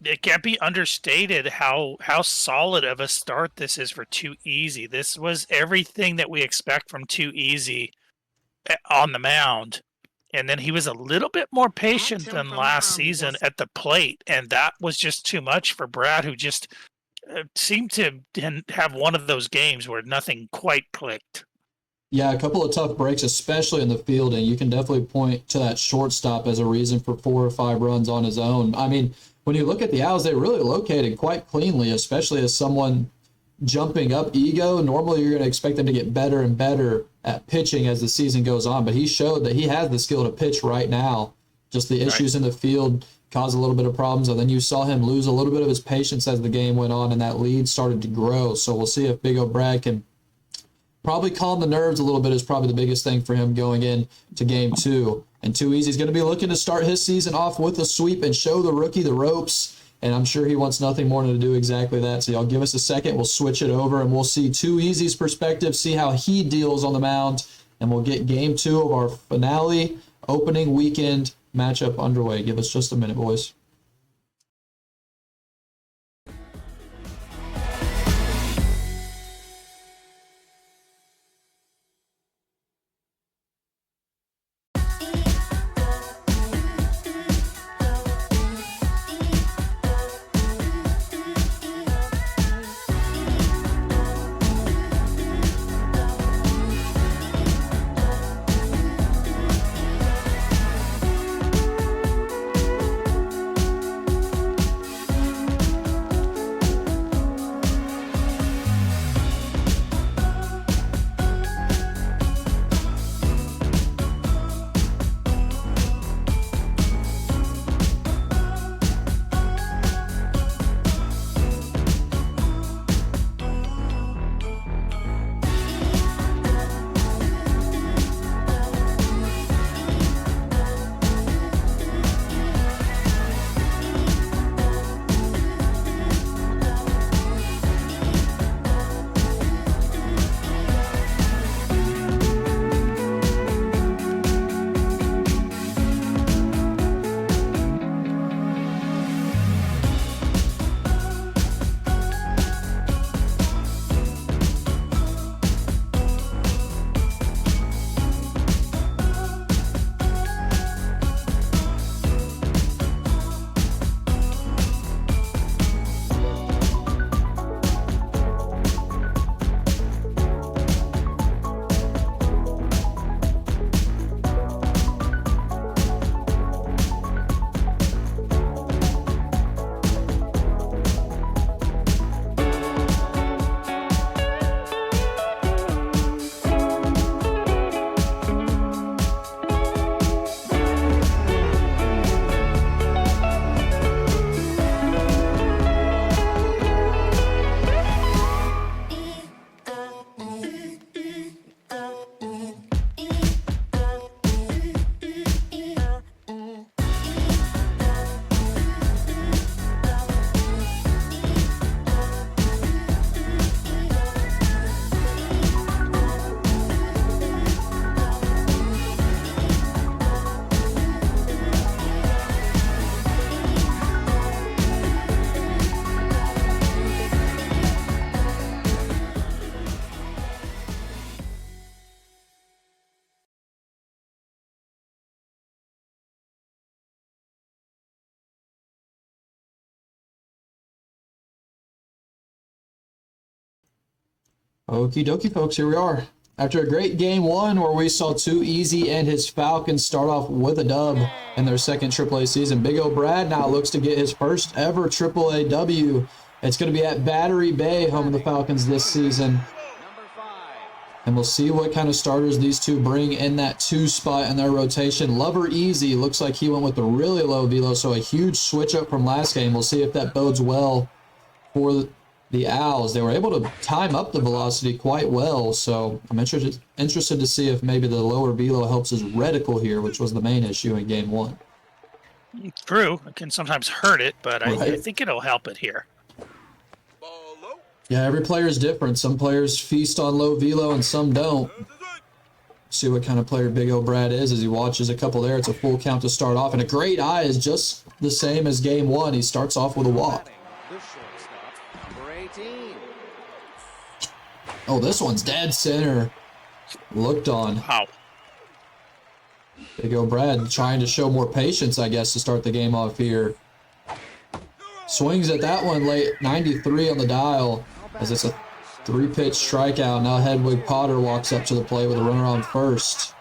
It can't be understated how solid of a start this is for TooEasyy. This was everything that we expect from TooEasyy on the mound. And then he was a little bit more patient than last season at the plate, and that was just too much for Brad, who just seemed to have one of those games where nothing quite clicked. Yeah, a couple of tough breaks, especially in the fielding. You can definitely point to that shortstop as a reason for 4 or 5 runs on his own. I mean, when you look at the Owls, they really located quite cleanly, especially as someone jumping up ego. Normally, you're going to expect them to get better and better at pitching as the season goes on, but he showed that he has the skill to pitch right now. Just the issues in the field caused a little bit of problems, and then you saw him lose a little bit of his patience as the game went on, and that lead started to grow. So we'll see if BigOBrad can probably calm the nerves a little bit, is probably the biggest thing for him going into game 2. And TooEasyy going to be looking to start his season off with a sweep and show the rookie the ropes. And I'm sure he wants nothing more than to do exactly that. So y'all give us a second. We'll switch it over and we'll see TooEasyy's perspective, see how he deals on the mound. And we'll get game 2 of our finale opening weekend matchup underway. Give us just a minute, boys. Okie dokie, folks, here we are. After a great game one where we saw TooEasyy and his Falcons start off with a dub in their second AAA season, BigOBrad now looks to get his first ever AAA W. It's going to be at Battery Bay, home of the Falcons this season. And we'll see what kind of starters these two bring in that 2 spot in their rotation. Lover Easy looks like he went with a really low velo, so a huge switch up from last game. We'll see if that bodes well for the Owls. They were able to time up the velocity quite well, so I'm interested to see if maybe the lower velo helps his reticle here, which was the main issue in game one. True, it can sometimes hurt it, but I think it'll help it here. Yeah, every player is different. Some players feast on low velo and some don't. See what kind of player BigOBrad is as he watches a couple there. It's a full count to start off, and a great eye is just the same as game one. He starts off with a walk. Oh, this one's dead center. Looked on. Wow. BigOBrad trying to show more patience, I guess, to start the game off here. Swings at that one late, 93 on the dial, as it's a 3-pitch strikeout. Now Hedwig Potter walks up to the plate with a runner on first.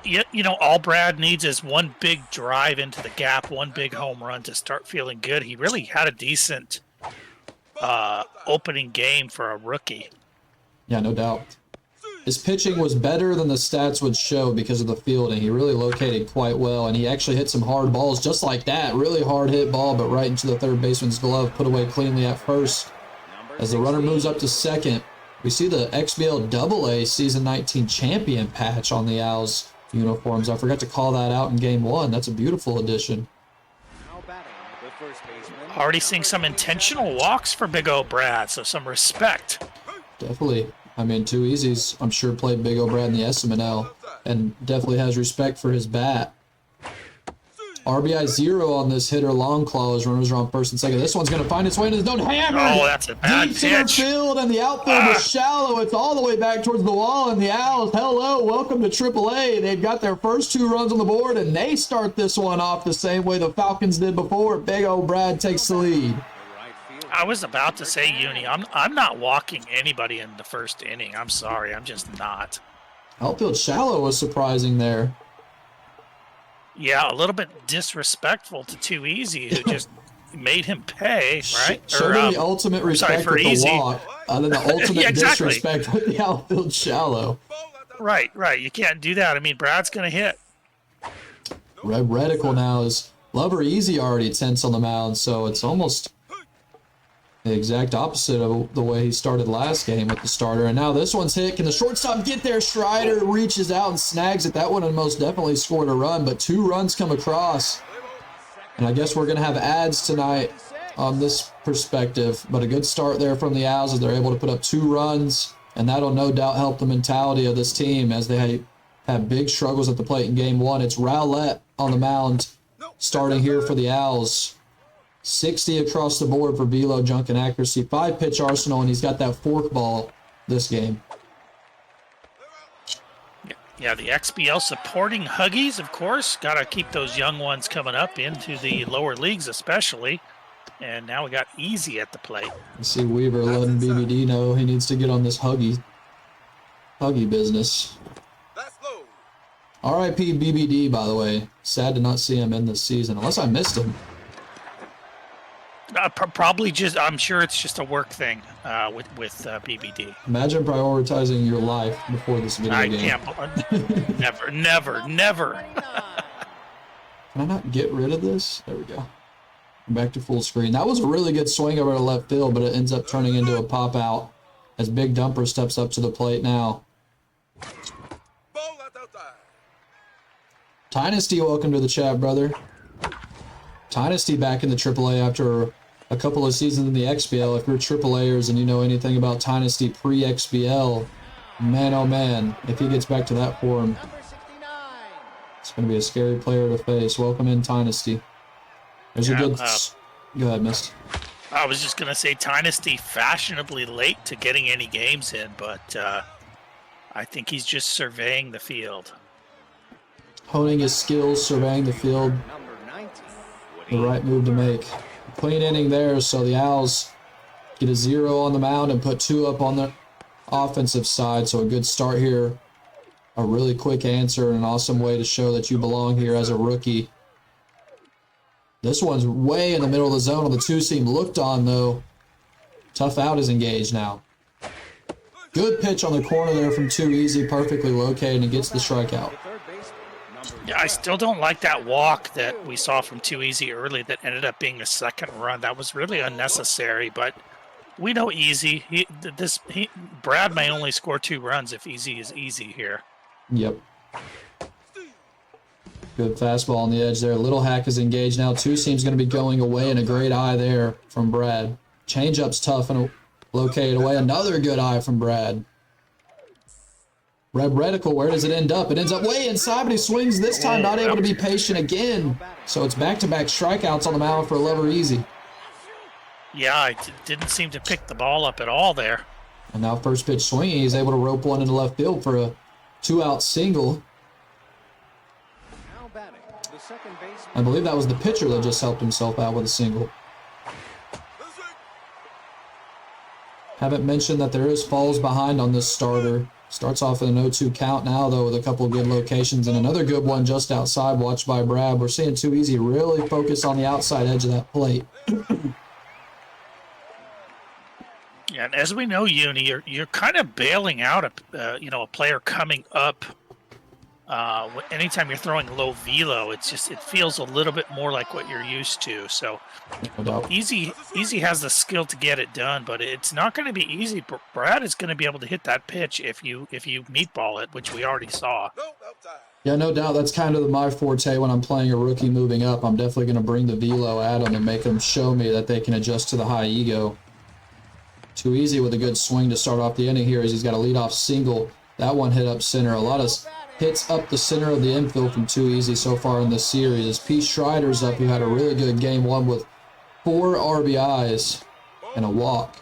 You know, all Brad needs is one big drive into the gap, one big home run to start feeling good. He really had a decent opening game for a rookie. Yeah, no doubt. His pitching was better than the stats would show because of the fielding. He really located quite well, and he actually hit some hard balls just like that. Really hard hit ball, but right into the third baseman's glove, put away cleanly at first. As the runner moves up to second, we see the XBL AAA Season 19 champion patch on the Owls uniforms. I forgot to call that out in game one. That's a beautiful addition. Already seeing some intentional walks for BigOBrad, so some respect. Definitely. I mean, TooEasyy, I'm sure, played BigOBrad in the SMNL and definitely has respect for his bat. RBI 0 on this hitter long claw as runners are on first and second. This one's going to find its way into the zone. Hammer! Oh, that's a bad deep center pitch. field, and the outfield is shallow. It's all the way back towards the wall, and the Owls, hello, welcome to AAA. They've got their first 2 runs on the board, and they start this one off the same way the Falcons did before. BigOBrad takes the lead. I was about to say, Uni, I'm not walking anybody in the first inning. I'm sorry, I'm just not. Outfield shallow was surprising there. Yeah, a little bit disrespectful to TooEasyy, who just made him pay, right? Showed him the ultimate respect with the walk, and then the ultimate Yeah, exactly. disrespect with the outfield shallow. Right. You can't do that. I mean, Brad's going to hit. Red reticle now is Lover Easy already tense on the mound, so it's almost the exact opposite of the way he started last game with the starter. And now this one's hit. Can the shortstop get there? Strider reaches out and snags it. That one and most definitely scored a run, but 2 runs come across. And I guess we're going to have ads tonight on this perspective, but a good start there from the Owls as they're able to put up 2 runs, and that'll no doubt help the mentality of this team as they had big struggles at the plate in game one. It's Roulette on the mound starting here for the Owls. 60 across the board for velo, junk, and accuracy. 5-pitch arsenal, and he's got that forkball this game. Yeah, the XBL supporting Huggies, of course. Got to keep those young ones coming up into the lower leagues especially. And now we got Easy at the plate. You see Weaver letting BBD know he needs to get on this Huggy business. R.I.P. BBD, by the way. Sad to not see him in this season, unless I missed him. Probably just, I'm sure it's just a work thing with BBD. Imagine prioritizing your life before this video game. Can't. Never. Can I not get rid of this? There we go. Back to full screen. That was a really good swing over to left field, but it ends up turning into a pop out as Big Dumper steps up to the plate now. Dynasty, welcome to the chat, brother. Dynasty back in the AAA after a couple of seasons in the XBL. If you're AAAers and you know anything about Dynasty pre-XBL, man, oh man, if he gets back to that form, it's going to be a scary player to face. Welcome in, Dynasty. There's a good... Go ahead, Mist. I was just going to say Dynasty fashionably late to getting any games in, but I think he's just surveying the field. Honing his skills, surveying the field. The right move to make. Clean inning there, so the Owls get a 0 on the mound and put 2 up on offensive side, so a good start here. A really quick answer and an awesome way to show that you belong here as a rookie. This one's way in the middle of the zone on the two seam. Looked on, though. Tough out is engaged now. Good pitch on the corner there from TooEasyy. Perfectly located and gets the strikeout. Yeah, I still don't like that walk that we saw from TooEasyy early that ended up being a second run. That was really unnecessary, but we know Easy. Brad may only score 2 runs if Easy is easy here. Yep. Good fastball on the edge there. Little hack is engaged now. Two seam's going to be going away, and a great eye there from Brad. Changeup's tough and located away. Another good eye from Brad. Red Reticle, where does it end up? It ends up way inside, but he swings this time, not able to be patient again. So it's back-to-back strikeouts on the mound for Lover Easy. Yeah, I didn't seem to pick the ball up at all there. And now first pitch swinging, he's able to rope one into left field for a 2-out single. I believe that was the pitcher that just helped himself out with a single. Haven't mentioned that there is falls behind on this starter. Starts off with an 0-2 count now, though, with a couple of good locations. And another good one just outside, watched by Brad. We're seeing TooEasyy really focus on the outside edge of that plate. Yeah, and as we know, Uni, you're kind of bailing out a player coming up. Anytime you're throwing low velo, it feels a little bit more like what you're used to. So Easy has the skill to get it done, but it's not going to be easy. Brad is going to be able to hit that pitch if you meatball it, which we already saw. Yeah, no doubt. That's kind of my forte when I'm playing a rookie moving up. I'm definitely going to bring the velo at them and make them show me that they can adjust to the high ego. TooEasyy with a good swing to start off the inning here as he's got a leadoff single. That one hit up center. A lot of hits up the center of the infield from TooEasyy so far in this series. As P. Schreider's up, who had a really good game one with 4 RBIs and a walk.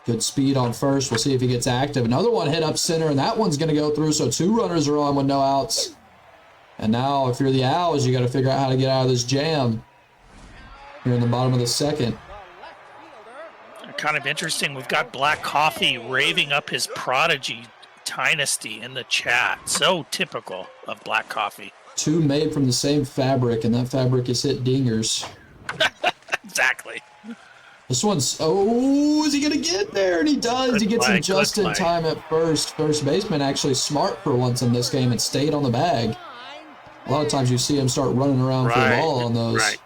Good speed on first. We'll see if he gets active. Another one hit up center, and that one's going to go through. So 2 runners are on with no outs. And now, if you're the Owls, you got to figure out how to get out of this jam here in the bottom of the second. Kind of interesting. We've got Black Coffee raving up his prodigy Dynasty in the chat. So typical of Black Coffee. 2 made from the same fabric, and that fabric is hit dingers. Exactly. This one's, is he going to get there? And he does. Good he gets him just in time at first. First baseman actually smart for once in this game and stayed on the bag. A lot of times you see him start running around for the ball on those. Right.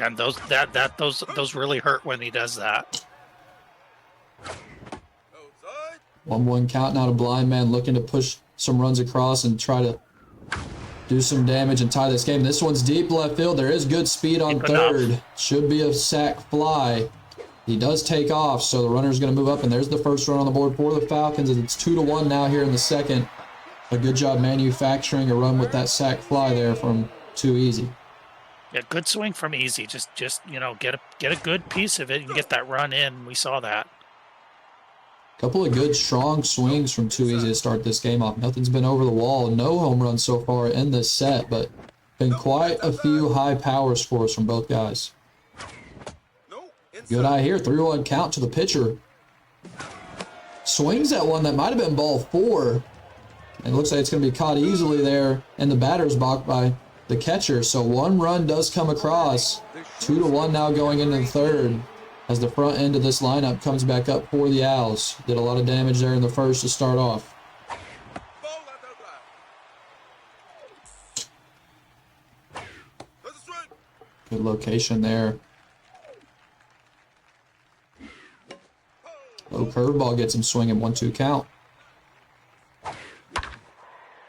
And those really hurt when he does that. 1-1 count now to Blind Man looking to push some runs across and try to do some damage and tie this game. This one's deep left field. There is good speed on third. Should be a sac fly. He does take off, so the runner's going to move up, and there's the first run on the board for the Falcons. It's 2-1 now here in the second. A good job manufacturing a run with that sac fly there from TooEasyy. Yeah, good swing from Easy. Just get a good piece of it and get that run in. We saw that. Couple of good, strong swings from TooEasyy to start this game off. Nothing's been over the wall. No home runs so far in this set, but been quite a few high power scores from both guys. Good eye here. 3-1 count to the pitcher. Swings at one that might have been ball 4. And it looks like it's going to be caught easily there in the batter's box by the catcher. So 1 run does come across. 2-1 now going into the third. As the front end of this lineup comes back up for the Owls. Did a lot of damage there in the first to start off. Good location there. Low curveball gets him swinging. 1-2 count.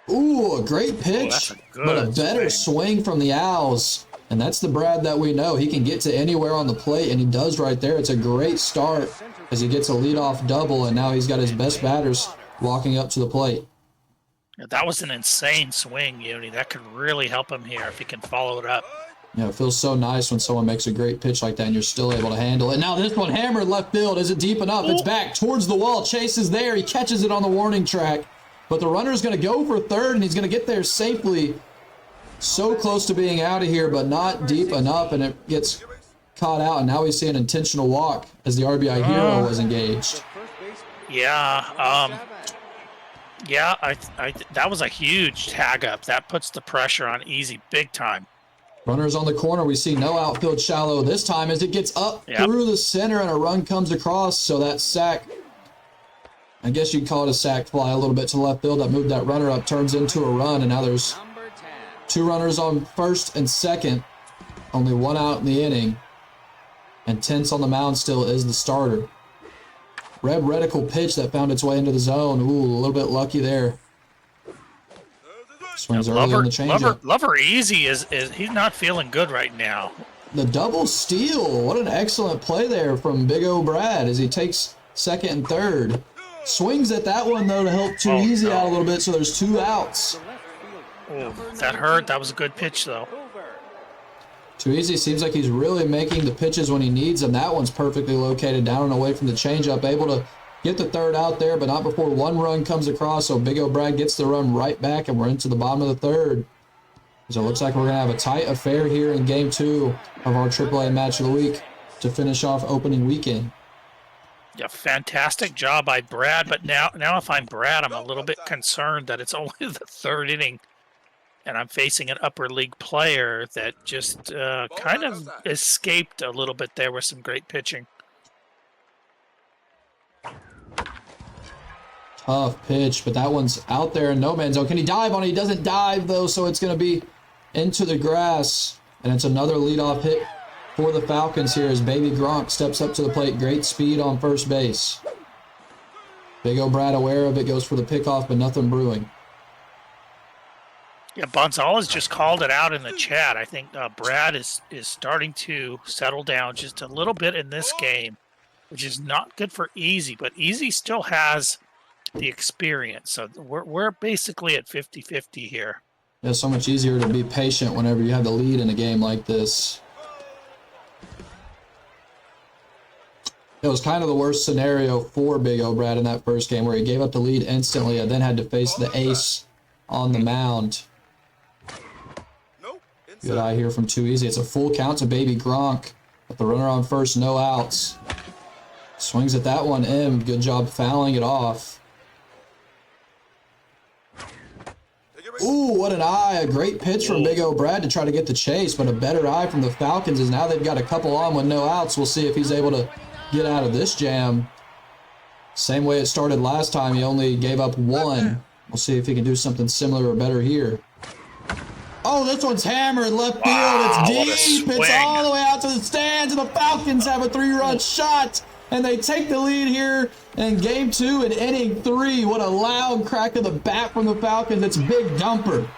Ooh, a great pitch, but a better swing from the Owls. And that's the Brad that we know. He can get to anywhere on the plate, and he does right there. It's a great start as he gets a leadoff double, and now he's got his best batters walking up to the plate. That was an insane swing, Uni. That could really help him here if he can follow it up. Yeah, it feels so nice when someone makes a great pitch like that and you're still able to handle it. Now this one hammered left field. Is it deep enough? It's back towards the wall. Chase is there. He catches it on the warning track. But the runner's going to go for third, and he's going to get there safely. So close to being out of here, but not deep enough, and it gets caught out. And now we see an intentional walk as the RBI hero was engaged. Yeah. Yeah, that was a huge tag up. That puts the pressure on Easy big time. Runners on the corner. We see no outfield shallow this time as it gets up through the center and a run comes across. So that sack, I guess you'd call it a sack fly a little bit to left field. That moved that runner up, turns into a run. And now there's 2 runners on first and second. Only 1 out in the inning. And Tense on the mound still is the starter. Red reticle pitch that found its way into the zone. Ooh, a little bit lucky there. Swings early on the changeup. Lover Easy is he's not feeling good right now. The double steal. What an excellent play there from BigOBrad as he takes second and third. Swings at that one, though, to help TooEasyy out a little bit, so there's 2 outs. Oh, that hurt. That was a good pitch, though. TooEasyy seems like he's really making the pitches when he needs them. That one's perfectly located down and away from the changeup, able to get the third out there, but not before 1 run comes across, so BigOBrad gets the run right back, and we're into the bottom of the third. So it looks like we're going to have a tight affair here in Game 2 of our AAA Match of the Week to finish off opening weekend. Yeah, fantastic job by Brad, but now if I'm Brad, I'm a little bit concerned that it's only the 3rd inning, and I'm facing an upper league player that just kind of escaped a little bit there with some great pitching. Tough pitch, but that one's out there in no man's zone. Can he dive on it? He doesn't dive, though, so it's going to be into the grass. And it's another leadoff hit for the Falcons here as Baby Gronk steps up to the plate. Great speed on first base. BigOBrad aware of it, goes for the pickoff, but nothing brewing. Yeah, Gonzalez just called it out in the chat. I think Brad is starting to settle down just a little bit in this game, which is not good for Easy, but Easy still has the experience. So we're basically at 50-50 here. Yeah, so much easier to be patient whenever you have the lead in a game like this. It was kind of the worst scenario for BigOBrad in that first game where he gave up the lead instantly and then had to face the ace on the mound. Good eye here from TooEasyy. It's a full count to Baby Gronk. With the runner on first, no outs. Swings at that one, M. Good job fouling it off. Ooh, what an eye. A great pitch from BigOBrad to try to get the chase, but a better eye from the Falcons is now they've got a couple on with no outs. We'll see if he's able to get out of this jam. Same way it started last time. He only gave up 1. We'll see if he can do something similar or better here. Oh, this one's hammered left field. It's deep. It's all the way out to the stands, and the Falcons have a 3-run shot, and they take the lead here in Game 2 in inning 3. What a loud crack of the bat from the Falcons. It's Big Dumper.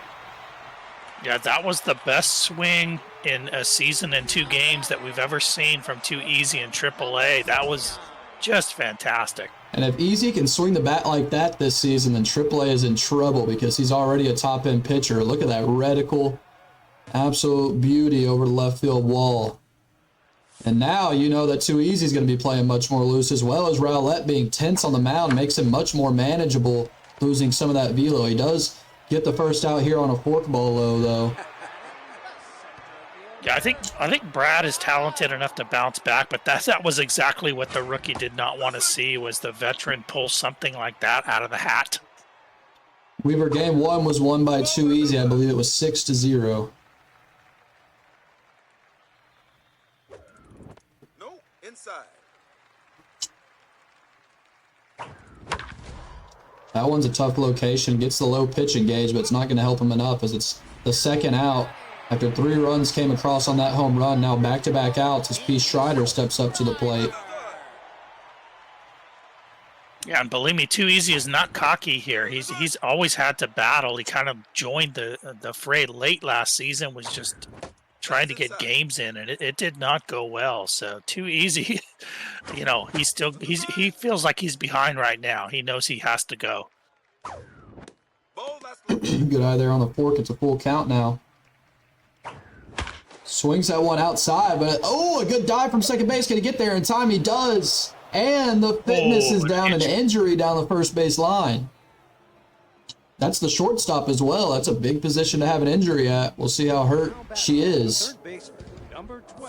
Yeah, that was the best swing in a season and 2 games that we've ever seen from TooEasyy in AAA. That was just fantastic. And if Easy can swing the bat like that this season, then AAA is in trouble because he's already a top-end pitcher. Look at that reticle. Absolute beauty over the left field wall. And now you know that TooEasyy is going to be playing much more loose, as well as Roulette being tense on the mound makes him much more manageable, losing some of that velo. He does get the first out here on a forkball low, though. Yeah, I think Brad is talented enough to bounce back, but that was exactly what the rookie did not want to see, was the veteran pull something like that out of the hat. Weaver, Game 1 was won by TooEasyy. I believe it was 6-0. No, inside. That one's a tough location. Gets the low pitch engaged, but it's not going to help him enough as it's the second out. After 3 runs came across on that home run, now back-to-back outs as P. Schreider steps up to the plate. Yeah, and believe me, TooEasyy is not cocky here. He's always had to battle. He kind of joined the fray late last season, was just trying to get games in, and it did not go well. So TooEasyy, you know, he feels like he's behind right now. He knows he has to go. Good eye there on the fork. It's a full count now. Swings that one outside, but a good dive from second base. Can he get there in time? He does. And the fitness is down, an injury down the first base line. That's the shortstop as well. That's a big position to have an injury at. We'll see how hurt she is.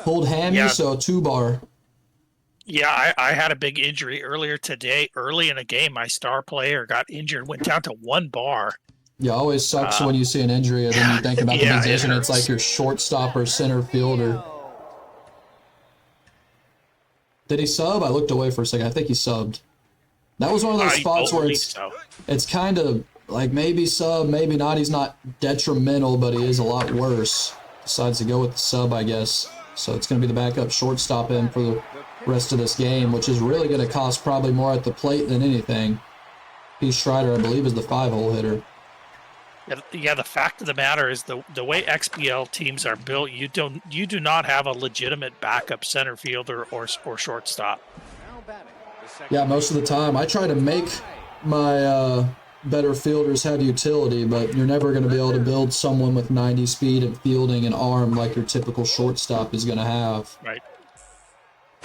Pulled hammy, so 2-bar. Yeah, I had a big injury earlier today. Early in a game, my star player got injured, went down to 1 bar. Yeah, always sucks when you see an injury and then you think about the yeah, it position. It's like hurts. your shortstop or center fielder. Did he sub? I looked away for a second. I think he subbed. That was one of those I spots don't where believe it's so. it's kind of like maybe sub, maybe not. He's not detrimental, but he is a lot worse. Decides to go with the sub, I guess. So it's going to be the backup shortstop in for the rest of this game, which is really going to cost probably more at the plate than anything. Pete Schreider, I believe, is the 5-hole hitter. Yeah, the fact of the matter is the way XBL teams are built, you do not have a legitimate backup center fielder or shortstop. Yeah, most of the time. I try to make my better fielders have utility, but you're never going to be able to build someone with 90 speed and fielding and arm like your typical shortstop is going to have. Right.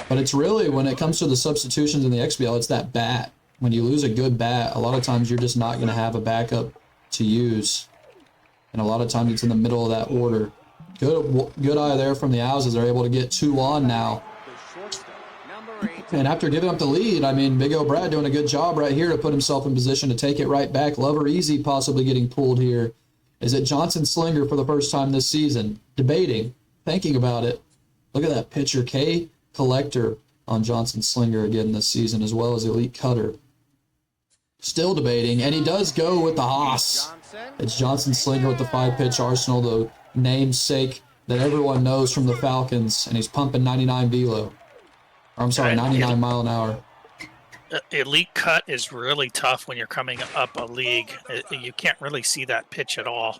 But it's really, when it comes to the substitutions in the XBL, it's that bat. When you lose a good bat, a lot of times you're just not going to have a backup to use. And a lot of times it's in the middle of that order. Good eye there from the Owls as they're able to get 2 on now. And after giving up the lead, I mean, BigOBrad doing a good job right here to put himself in position to take it right back. Love or Easy possibly getting pulled here. Is it Johnson Slinger for the first time this season? Debating, thinking about it. Look at that pitcher, K Collector on Johnson Slinger again this season, as well as Elite Cutter. Still debating, and he does go with the Haas. It's Johnson Slinger with the 5-pitch arsenal, the namesake that everyone knows from the Falcons, and he's pumping 99 velo. Or, I'm sorry, 99 mile an hour. Elite cut is really tough when you're coming up a league. You can't really see that pitch at all.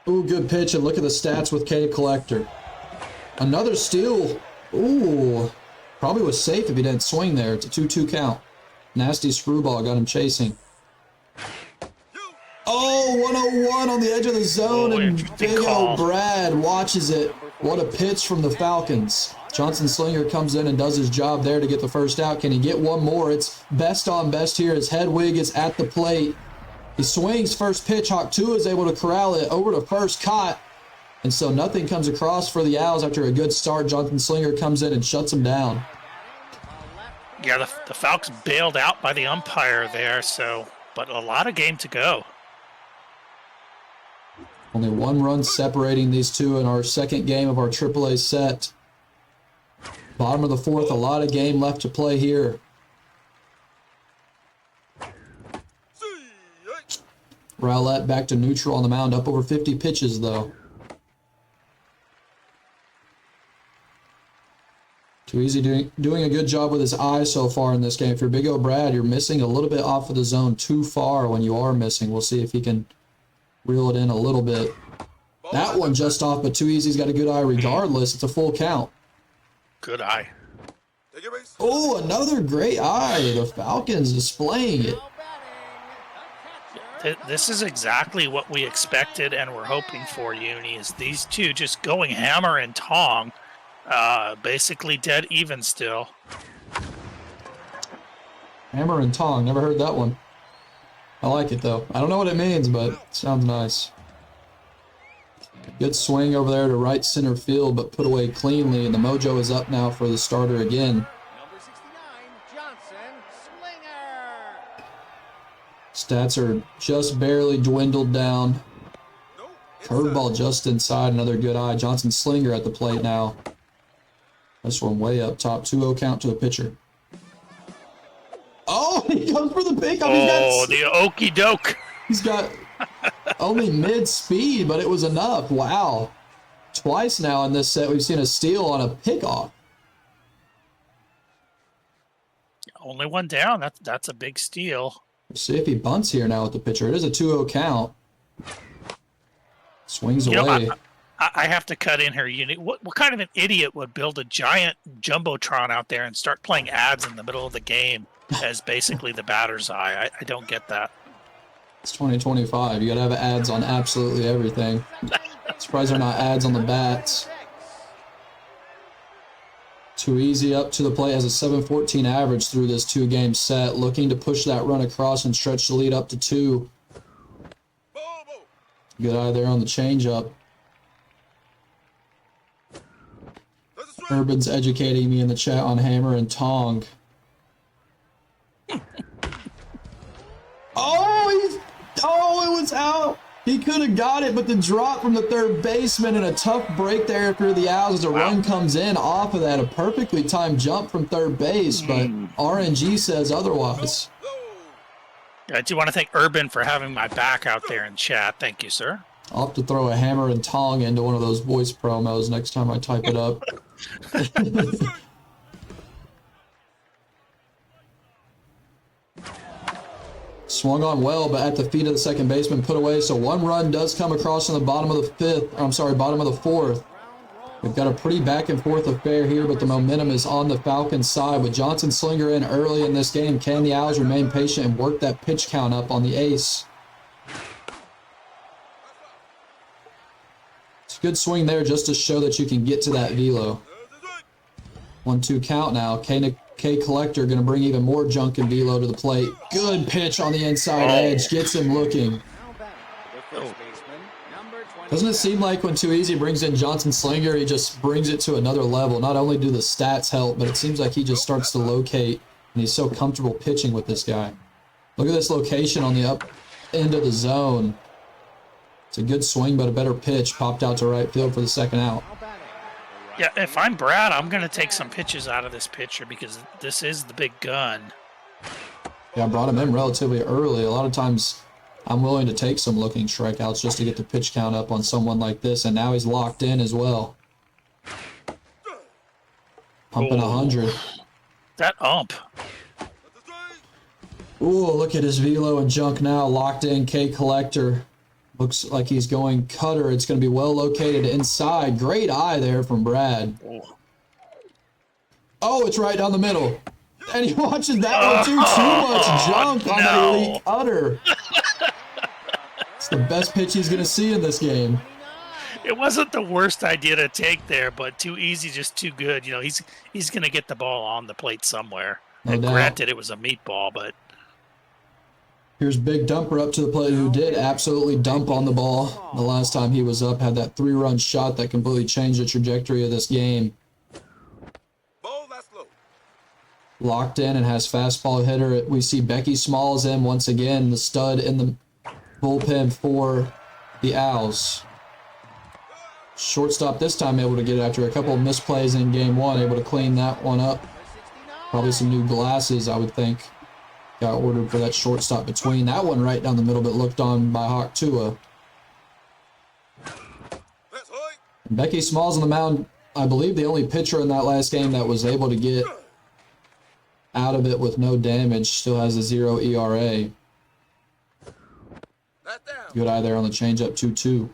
Ooh, good pitch, and look at the stats with K Collector. Another steal. Ooh, probably was safe if he didn't swing there. It's a 2-2 count. Nasty screwball got him chasing. Oh, 101 on the edge of the zone, and BigOBrad watches it. What a pitch from the Falcons. Johnson Slinger comes in and does his job there to get the first out. Can he get one more? It's best on best here as Hedwig is at the plate. He swings first pitch. Hawk 2 is able to corral it over to first, caught. And so nothing comes across for the Owls after a good start. Johnson Slinger comes in and shuts him down. Yeah, the Falcons bailed out by the umpire there, but a lot of game to go. Only 1 run separating these two in our second game of our AAA set. Bottom of the 4th, a lot of game left to play here. Roulette back to neutral on the mound, up over 50 pitches though. TooEasyy doing a good job with his eye so far in this game. If you're BigOBrad, you're missing a little bit off of the zone too far when you are missing. We'll see if he can reel it in a little bit. That one just off, but TooEasy's got a good eye regardless. It's a full count. Good eye. Oh, another great eye. The Falcons displaying it. This is exactly what we expected and we're hoping for, Uni, is these two just going hammer and tong. Basically dead even still. Hammer and tong. Never heard that one. I like it, though. I don't know what it means, but it sounds nice. Good swing over there to right center field, but put away cleanly, and the mojo is up now for the starter again. Number 69, Johnson Slinger. Stats are just barely dwindled down. Curveball just inside. Another good eye. Johnson Slinger at the plate now. This one way up top. 2-0 count to a pitcher. Oh, he comes for the pickup. Oh, the okey doke. He's got only mid-speed, but it was enough. Wow. Twice now in this set, we've seen a steal on a pickoff. Only one down. That's a big steal. Let's see if he bunts here now with the pitcher. It is a 2-0 count. Swings away. I have to cut in here. What kind of an idiot would build a giant jumbotron out there and start playing ads in the middle of the game as basically the batter's eye? I don't get that. It's 2025. You got to have ads on absolutely everything. Surprised they're not ads on the bats. TooEasyy up to the plate, has a 7.14 average through this 2-game set, looking to push that run across and stretch the lead up to 2. Good eye there on the changeup. Urban's educating me in the chat on hammer and tong. Oh, it was out. He could have got it, but the drop from the third baseman and a tough break there for the Owls as a run comes in off of that. A perfectly timed jump from third base, but RNG says otherwise. I do want to thank Urban for having my back out there in chat. Thank you, sir. I'll have to throw a hammer and tong into one of those voice promos next time I type it up. Swung on well, but at the feet of the second baseman, put away. So one run does come across in the bottom of the fourth. We've got a pretty back and forth affair here, but the momentum is on the Falcons' side. With Johnson Slinger in early in this game, can the Owls remain patient and work that pitch count up on the ace? It's a good swing there just to show that you can get to that velo. 1-2 count now. K Collector going to bring even more junk and velo to the plate. Good pitch on the inside edge. Gets him looking. Doesn't it seem like when TooEasyy brings in Johnson Slinger, he just brings it to another level? Not only do the stats help, but it seems like he just starts to locate, and he's so comfortable pitching with this guy. Look at this location on the up end of the zone. It's a good swing, but a better pitch. Popped out to right field for the second out. Yeah, if I'm Brad, I'm going to take some pitches out of this pitcher because this is the big gun. Yeah, I brought him in relatively early. A lot of times I'm willing to take some looking strikeouts just to get the pitch count up on someone like this, and now he's locked in as well. Pumping 100. That ump. Ooh, look at his velo and junk now. Locked in, K Collector. Looks like he's going cutter. It's going to be well located inside. Great eye there from Brad. Oh, it's right down the middle. And he watches that one too. Too much junk on the elite cutter. It's the best pitch he's going to see in this game. It wasn't the worst idea to take there, but TooEasyy, just too good. You know, he's going to get the ball on the plate somewhere. No and doubt. granted, it was a meatball, but Here's Big Dumper up to the plate, who did absolutely dump on the ball the last time he was up. Had that 3-run shot that completely changed the trajectory of this game. Locked in and has fastball hitter. We see Becky Smalls in once again, the stud in the bullpen for the Owls. Shortstop this time able to get it after a couple of misplays in game one, able to clean that one up. Probably some new glasses, I would think. Got ordered for that shortstop between. That one right down the middle, but looked on by Hawk Tua. And Becky Smalls on the mound, I believe the only pitcher in that last game that was able to get out of it with no damage. Still has a 0 ERA. Good eye there on the changeup, 2-2.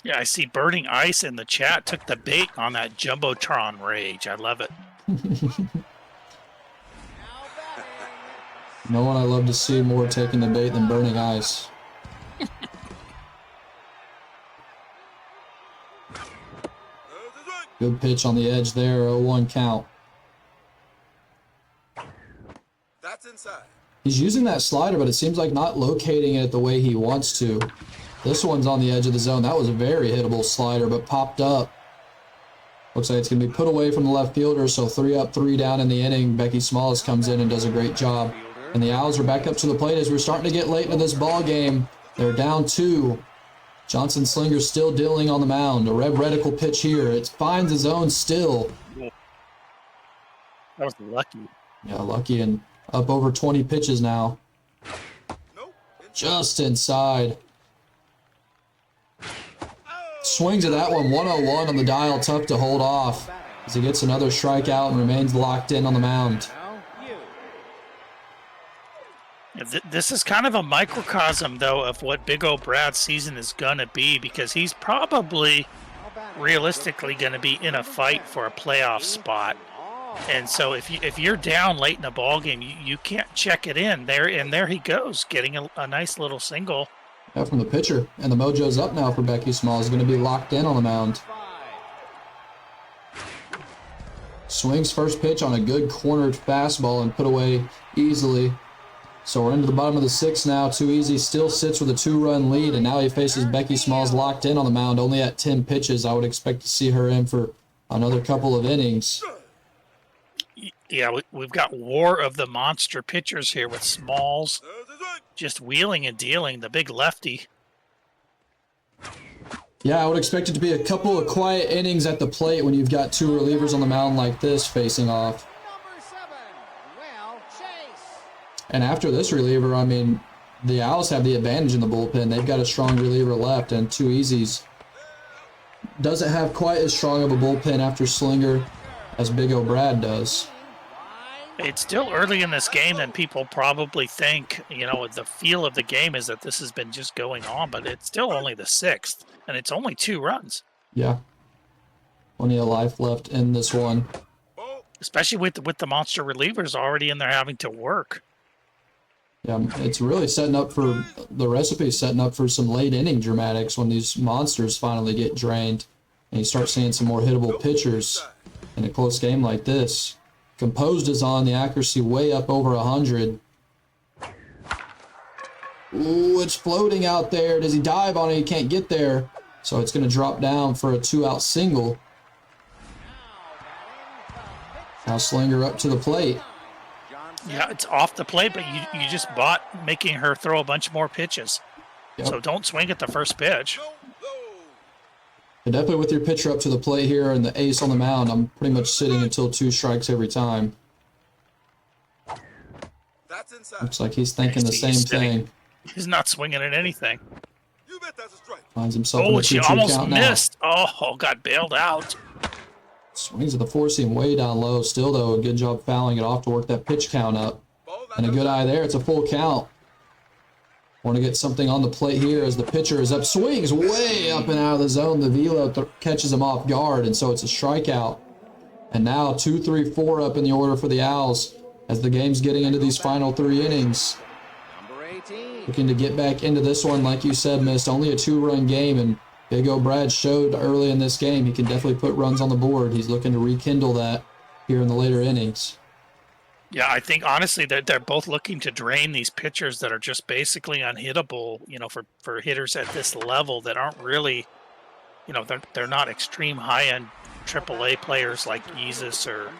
yeah, I see Burning Ice in the chat. Took the bait on that Jumbotron rage. I love it. No one I love to see more taking the bait than Burning Ice. Good pitch on the edge there, 0-1 count. That's inside. He's using that slider, but it seems like not locating it the way he wants to. This one's on the edge of the zone. That was a very hittable slider, but popped up. Looks like it's going to be put away from the left fielder, so 3 up, 3 down in the inning. Becky Smalls comes in and does a great job. And the Owls are back up to the plate as we're starting to get late into this ball game. They're down 2. Johnson Slinger still dealing on the mound. A red reticle pitch here. It finds the zone still. That was lucky. Yeah, lucky, and up over 20 pitches now. Just inside. Swings at that one, 101 on the dial, tough to hold off as he gets another strikeout and remains locked in on the mound. This is kind of a microcosm, though, of what BigOBrad's season is going to be, because he's probably realistically going to be in a fight for a playoff spot. And so if you're down late in a ball game, you can't check it in. There he goes, getting a nice little single. Yeah, from the pitcher. And the mojo's up now for Becky Smalls. Going to be locked in on the mound. Swings first pitch on a good cornered fastball and put away easily. So we're into the bottom of the 6th now. TooEasyy still sits with a 2-run lead, and now he faces Becky Smalls locked in on the mound, only at 10 pitches. I would expect to see her in for another couple of innings. Yeah, we've got war of the monster pitchers here with Smalls just wheeling and dealing, the big lefty. Yeah, I would expect it to be a couple of quiet innings at the plate when you've got two relievers on the mound like this facing off. And after this reliever, I mean, the Owls have the advantage in the bullpen. They've got a strong reliever left, and TooEasyy doesn't have quite as strong of a bullpen after Slinger as BigOBrad does. It's still early in this game than people probably think. You know, the feel of the game is that this has been just going on, but it's still only the 6th, and it's only 2 runs. Yeah. Plenty of life left in this one. Especially with the monster relievers already in there having to work. Yeah, it's really setting up for the recipe, setting up for some late inning dramatics when these monsters finally get drained and you start seeing some more hittable pitchers in a close game like this. Composed is on, the accuracy way up over 100. Ooh, it's floating out there. Does he dive on it? He can't get there. So it's going to drop down for a 2-out single. Now Slinger up to the plate. Yeah, it's off the plate, but you just bought making her throw a bunch more pitches. Yep. So don't swing at the first pitch. And definitely with your pitcher up to the plate here and the ace on the mound, I'm pretty much sitting until 2 strikes every time. Looks like he's thinking the same thing. He's not swinging at anything. Finds himself in a 2-2 she almost count missed. now. Oh, got bailed out. Swings at the 4-seam way down low. Still, though, a good job fouling it off to work that pitch count up. And a good eye there. It's a full count. Want to get something on the plate here as the pitcher is up. Swings way up and out of the zone. The velo catches him off guard, and so it's a strikeout. And now 2, 3, 4 up in the order for the Owls as the game's getting into these final 3 innings. Looking to get back into this one, like you said, missed only a 2-run game, and BigOBrad showed early in this game he can definitely put runs on the board. He's looking to rekindle that here in the later innings. Yeah, I think honestly that they're both looking to drain these pitchers that are just basically unhittable, you know, for hitters at this level that aren't really, you know, they're not extreme high-end AAA players like Jesus or,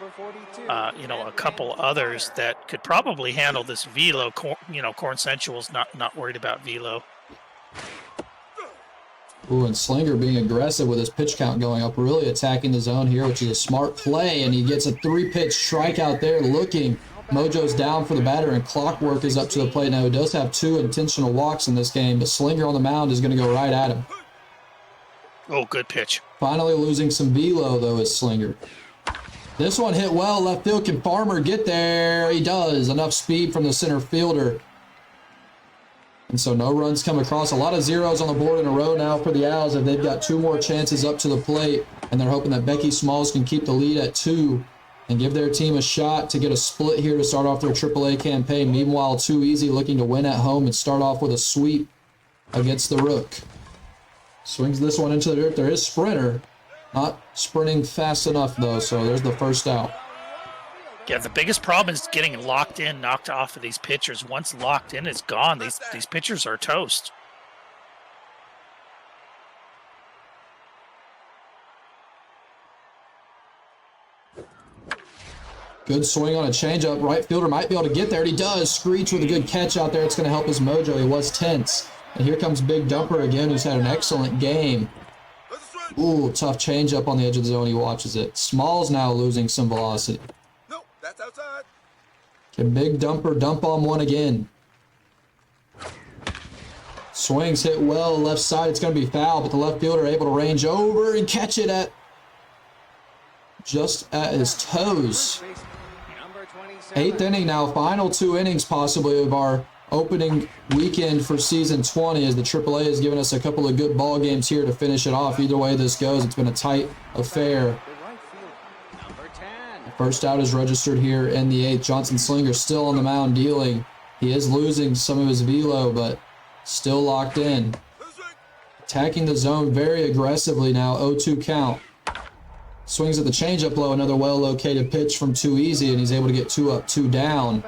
you know, a couple others that could probably handle this velo. You know, Corn Sensual's not worried about velo. Ooh, and Slinger being aggressive with his pitch count going up, really attacking the zone here, which is a smart play, and he gets a 3-pitch strikeout there looking. Mojo's down for the batter, and Clockwork is up to the plate. Now, he does have 2 intentional walks in this game, but Slinger on the mound is going to go right at him. Oh, good pitch. Finally losing some velo, though, is Slinger. This one hit well. Left field. Can Farmer get there? He does. Enough speed from the center fielder. And so no runs come across. A lot of zeros on the board in a row now for the Owls, and they've got 2 more chances up to the plate, and they're hoping that Becky Smalls can keep the lead at 2 and give their team a shot to get a split here to start off their AAA campaign. Meanwhile, TooEasyy looking to win at home and start off with a sweep against the Rook. Swings this one into the dirt. There is Sprinter. Not sprinting fast enough, though, so there's the first out. Yeah, the biggest problem is getting locked in, knocked off of these pitchers. Once locked in, it's gone. These pitchers are toast. Good swing on a changeup. Right fielder might be able to get there, and he does. Screech with a good catch out there. It's going to help his mojo. He was tense. And here comes Big Dumper again, who's had an excellent game. Ooh, tough changeup on the edge of the zone. He watches it. Smalls now losing some velocity. That's outside. Can Big Dumper dump on one again? Swings hit well, left side. It's going to be foul, but the left fielder able to range over and catch it at just at his toes. 8th inning now, final 2 innings possibly of our opening weekend for season 20, as the AAA has given us a couple of good ball games here to finish it off. Either way this goes, it's been a tight affair. First out is registered here in the 8th. Johnson Slinger still on the mound dealing. He is losing some of his velo, but still locked in. Attacking the zone very aggressively now. 0-2 count. Swings at the changeup low. Another well-located pitch from TooEasyy, and he's able to get 2 up, 2 down.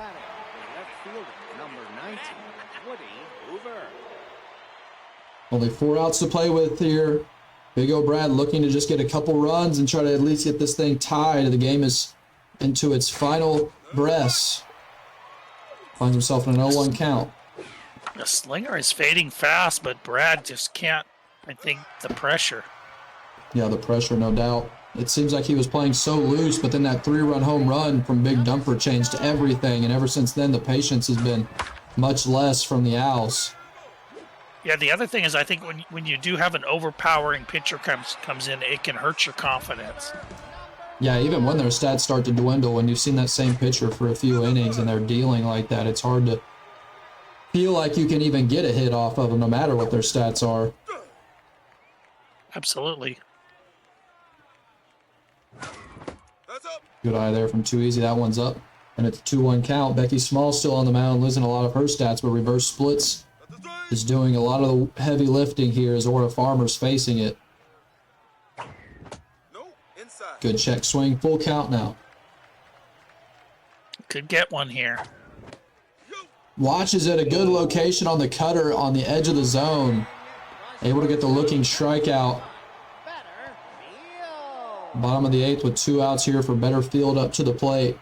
Only 4 outs to play with here BigOBrad looking to just get a couple runs and try to at least get this thing tied. The game is into its final breaths. Finds himself in an 0-1 count. The slinger is fading fast, but Brad just can't, I think, the pressure. Yeah, the pressure, no doubt. It seems like he was playing so loose, but then that 3-run home run from Big Dumper changed everything, and ever since then, the patience has been much less from the Owls. Yeah, the other thing is I think when you do have an overpowering pitcher comes in, it can hurt your confidence. Yeah, even when their stats start to dwindle, when you've seen that same pitcher for a few innings and they're dealing like that, it's hard to feel like you can even get a hit off of them no matter what their stats are. Absolutely. Good eye there from TooEasyy. That one's up. And it's a 2-1 count. Becky Small still on the mound, losing a lot of her stats, but reverse splits is doing a lot of the heavy lifting here as Aura Farmer's facing it. Good check swing. Full count now. Could get one here. Watches at a good location on the cutter on the edge of the zone. Able to get the looking strikeout. Bottom of the 8th with 2 outs here for better field up to the plate.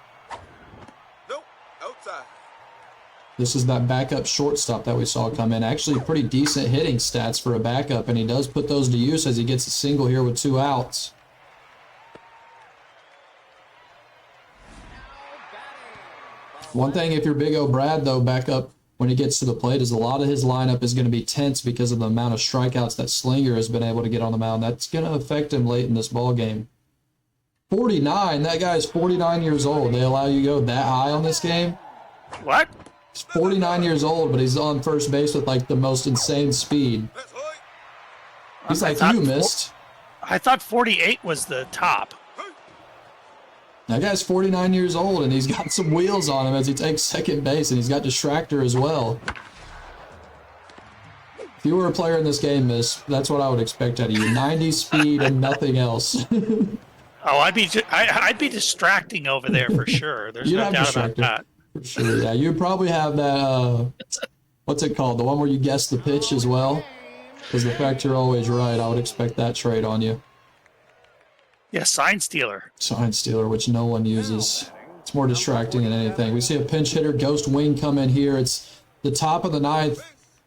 This is that backup shortstop that we saw come in. Actually pretty decent hitting stats for a backup, and he does put those to use as he gets a single here with 2 outs. One thing if you're BigOBrad, though, back up when he gets to the plate is a lot of his lineup is going to be tense because of the amount of strikeouts that Slinger has been able to get on the mound. That's going to affect him late in this ball game. 49, that guy is 49 years old. They allow you to go that high on this game? What? He's 49 years old, but he's on first base with like the most insane speed. He's like, you missed. I thought 48 was the top. That guy's 49 years old, and he's got some wheels on him as he takes second base, and he's got distractor as well. If you were a player in this game, miss, that's what I would expect out of you. 90 speed and nothing else. Oh, I'd be distracting over there for sure. There's no doubt about that. For sure, yeah. You'd probably have that, what's it called? The one where you guess the pitch as well? Because the fact you're always right, I would expect that trait on you. Yeah, sign stealer. Sign stealer, which no one uses. It's more distracting than anything. We see a pinch hitter, Ghost Wing, come in here. It's the top of the 9th,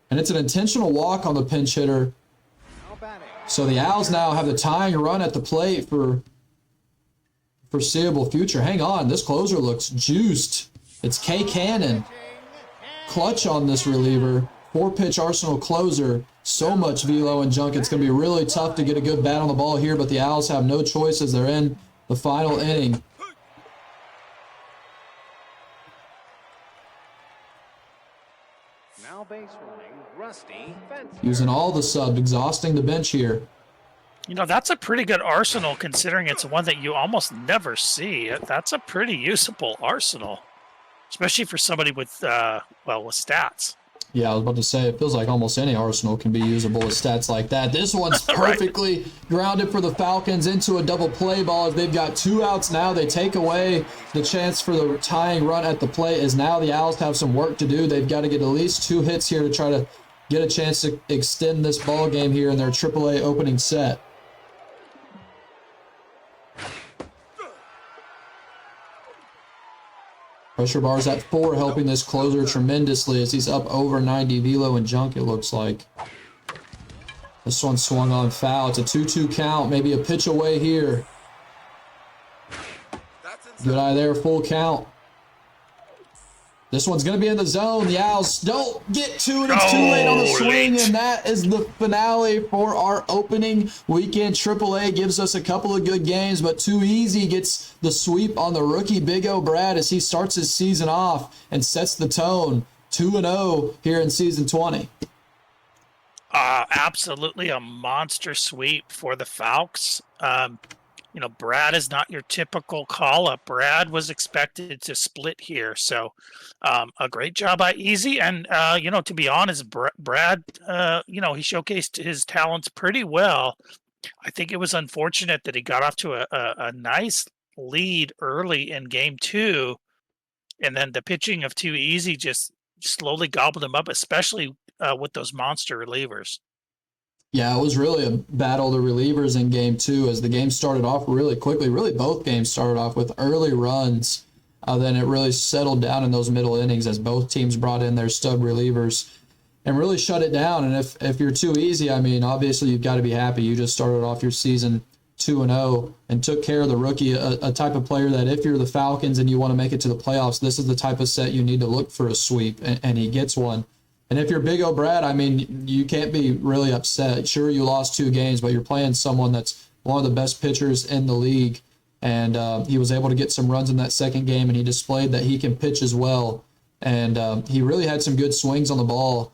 and it's an intentional walk on the pinch hitter. So the Owls now have the tying run at the plate for foreseeable future. Hang on, this closer looks juiced. It's K. Cannon. Clutch on this reliever. 4-pitch Arsenal closer. So much velo and junk. It's going to be really tough to get a good bat on the ball here, but the Owls have no choice as they're in the final inning. Now base running, Rusty Fencer. Using all the subs, exhausting the bench here. You know, that's a pretty good arsenal considering it's one that you almost never see. That's a pretty usable arsenal, especially for somebody with, with stats. Yeah, I was about to say, it feels like almost any arsenal can be usable with stats like that. This one's perfectly grounded for the Falcons into a double play ball. As they've got 2 outs now, they take away the chance for the tying run at the plate, as now the Owls have some work to do. They've got to get at least 2 hits here to try to get a chance to extend this ball game here in their AAA opening set. Pressure bars at 4, helping this closer tremendously as he's up over 90 velo and junk, it looks like. This one swung on foul. It's a 2-2 count, maybe a pitch away here. Good eye there, full count. This one's going to be in the zone. The Owls don't get to it. It's too late on the swing, and that is the finale for our opening weekend. AAA gives us a couple of good games, but TooEasyy gets the sweep on the rookie BigOBrad as he starts his season off and sets the tone. 2-0 here in season 20. Absolutely a monster sweep for the Falcons. You know, Brad is not your typical call-up. Brad was expected to split here. So a great job by Easy. And, you know, to be honest, Brad, you know, he showcased his talents pretty well. I think it was unfortunate that he got off to a nice lead early in game 2. And then the pitching of TooEasyy just slowly gobbled him up, especially with those monster relievers. Yeah, it was really a battle of the relievers in game 2 as the game started off really quickly. Really, both games started off with early runs. Then it really settled down in those middle innings as both teams brought in their stud relievers and really shut it down. And if you're TooEasyy, I mean, obviously you've got to be happy. You just started off your season 2-0 and took care of the rookie, a type of player that if you're the Falcons and you want to make it to the playoffs, this is the type of set you need to look for a sweep, and he gets one. And if you're BigOBrad, I mean, you can't be really upset. Sure, you lost 2 games, but you're playing someone that's one of the best pitchers in the league. And he was able to get some runs in that second game, and he displayed that he can pitch as well. And he really had some good swings on the ball,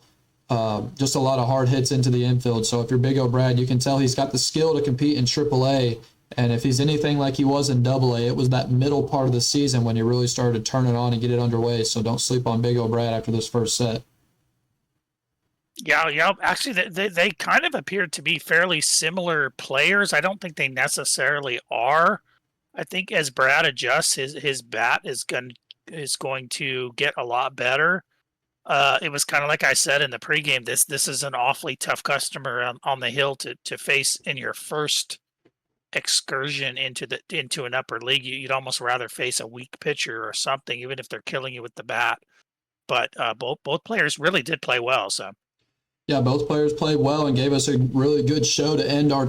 just a lot of hard hits into the infield. So if you're BigOBrad, you can tell he's got the skill to compete in AAA. And if he's anything like he was in AA, it was that middle part of the season when he really started to turn it on and get it underway. So don't sleep on BigOBrad after this first set. Yeah. Actually, they kind of appeared to be fairly similar players. I don't think they necessarily are. I think as Brad adjusts, his bat is going to get a lot better. It was kind of like I said in the pregame. This is an awfully tough customer on the hill to face in your first excursion into an upper league. You'd almost rather face a weak pitcher or something, even if they're killing you with the bat. But both players really did play well. So. Yeah, both players played well and gave us a really good show to end our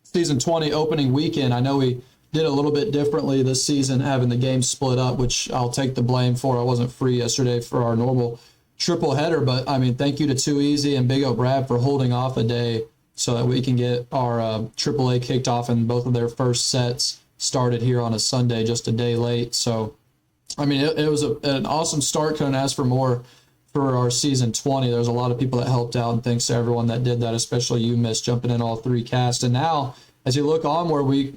season 20 opening weekend. I know we did a little bit differently this season, having the game split up, which I'll take the blame for. I wasn't free yesterday for our normal triple header, but I mean, thank you to TooEasyy and BigOBrad for holding off a day so that we can get our AAA kicked off and both of their first sets started here on a Sunday, just a day late. So, I mean, it was an awesome start. Couldn't ask for more for our season 20. There's a lot of people that helped out, and thanks to everyone that did that, especially you, Miss, jumping in all 3 casts. And now, as you look onward, we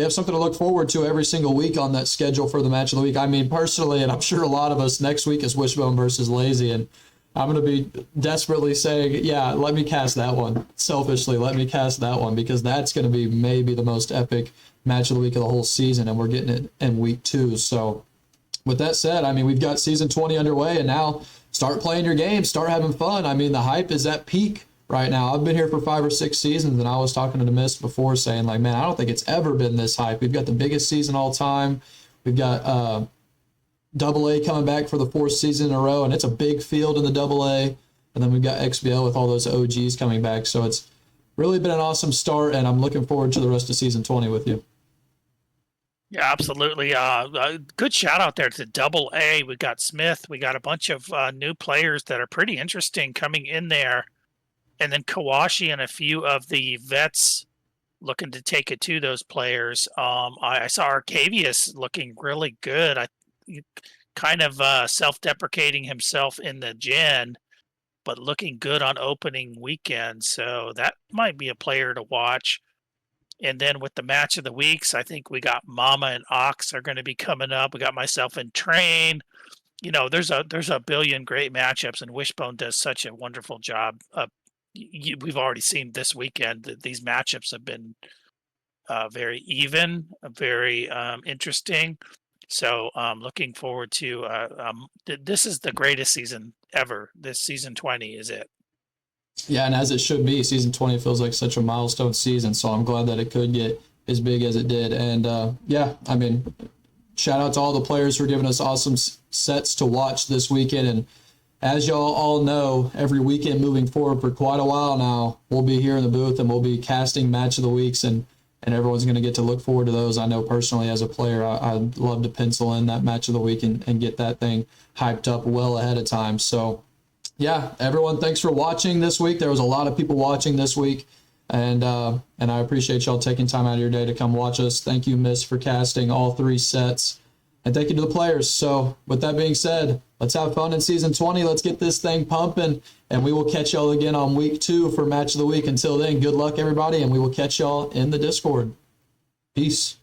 have something to look forward to every single week on that schedule for the match of the week. I mean, personally, and I'm sure a lot of us, next week is Wishbone versus Lazy, and I'm going to be desperately saying, yeah, let me cast that one. Selfishly, let me cast that one, because that's going to be maybe the most epic match of the week of the whole season, and we're getting it in week 2. So with that said, I mean, we've got season 20 underway, and now start playing your game, start having fun. I mean, the hype is at peak right now. I've been here for 5 or 6 seasons, and I was talking to the Mist before saying, like, man, I don't think it's ever been this hype. We've got the biggest season all time. We've got AA coming back for the 4th season in a row, and it's a big field in the AA. And then we've got XBL with all those OGs coming back. So it's really been an awesome start, and I'm looking forward to the rest of season 20 with you. Yeah, absolutely. Good shout out there to AA. We got Smith. We got a bunch of new players that are pretty interesting coming in there. And then Kawashi and a few of the vets looking to take it to those players. I saw Arcavius looking really good. Kind of self-deprecating himself in the gen, but looking good on opening weekend. So that might be a player to watch. And then with the match of the weeks, I think we got Mama and Ox are going to be coming up. We got myself in Train. You know, there's a billion great matchups, and Wishbone does such a wonderful job. We've already seen this weekend that these matchups have been very even, very interesting. So looking forward to this is the greatest season ever. This season 20 is it. Yeah, and as it should be, season 20 feels like such a milestone season, so I'm glad that it could get as big as it did. And yeah, I mean, shout out to all the players for giving us awesome sets to watch this weekend. And as y'all all know, every weekend moving forward for quite a while now, we'll be here in the booth and we'll be casting match of the weeks, and everyone's going to get to look forward to those. I know personally as a player, I'd love to pencil in that match of the week and get that thing hyped up well ahead of time. So yeah, everyone, thanks for watching this week. There was a lot of people watching this week, and I appreciate y'all taking time out of your day to come watch us. Thank you, Miss, for casting all 3 sets, and thank you to the players. So with that being said, let's have fun in season 20. Let's get this thing pumping, and we will catch y'all again on week 2 for match of the week. Until then, good luck, everybody, and we will catch y'all in the Discord. Peace.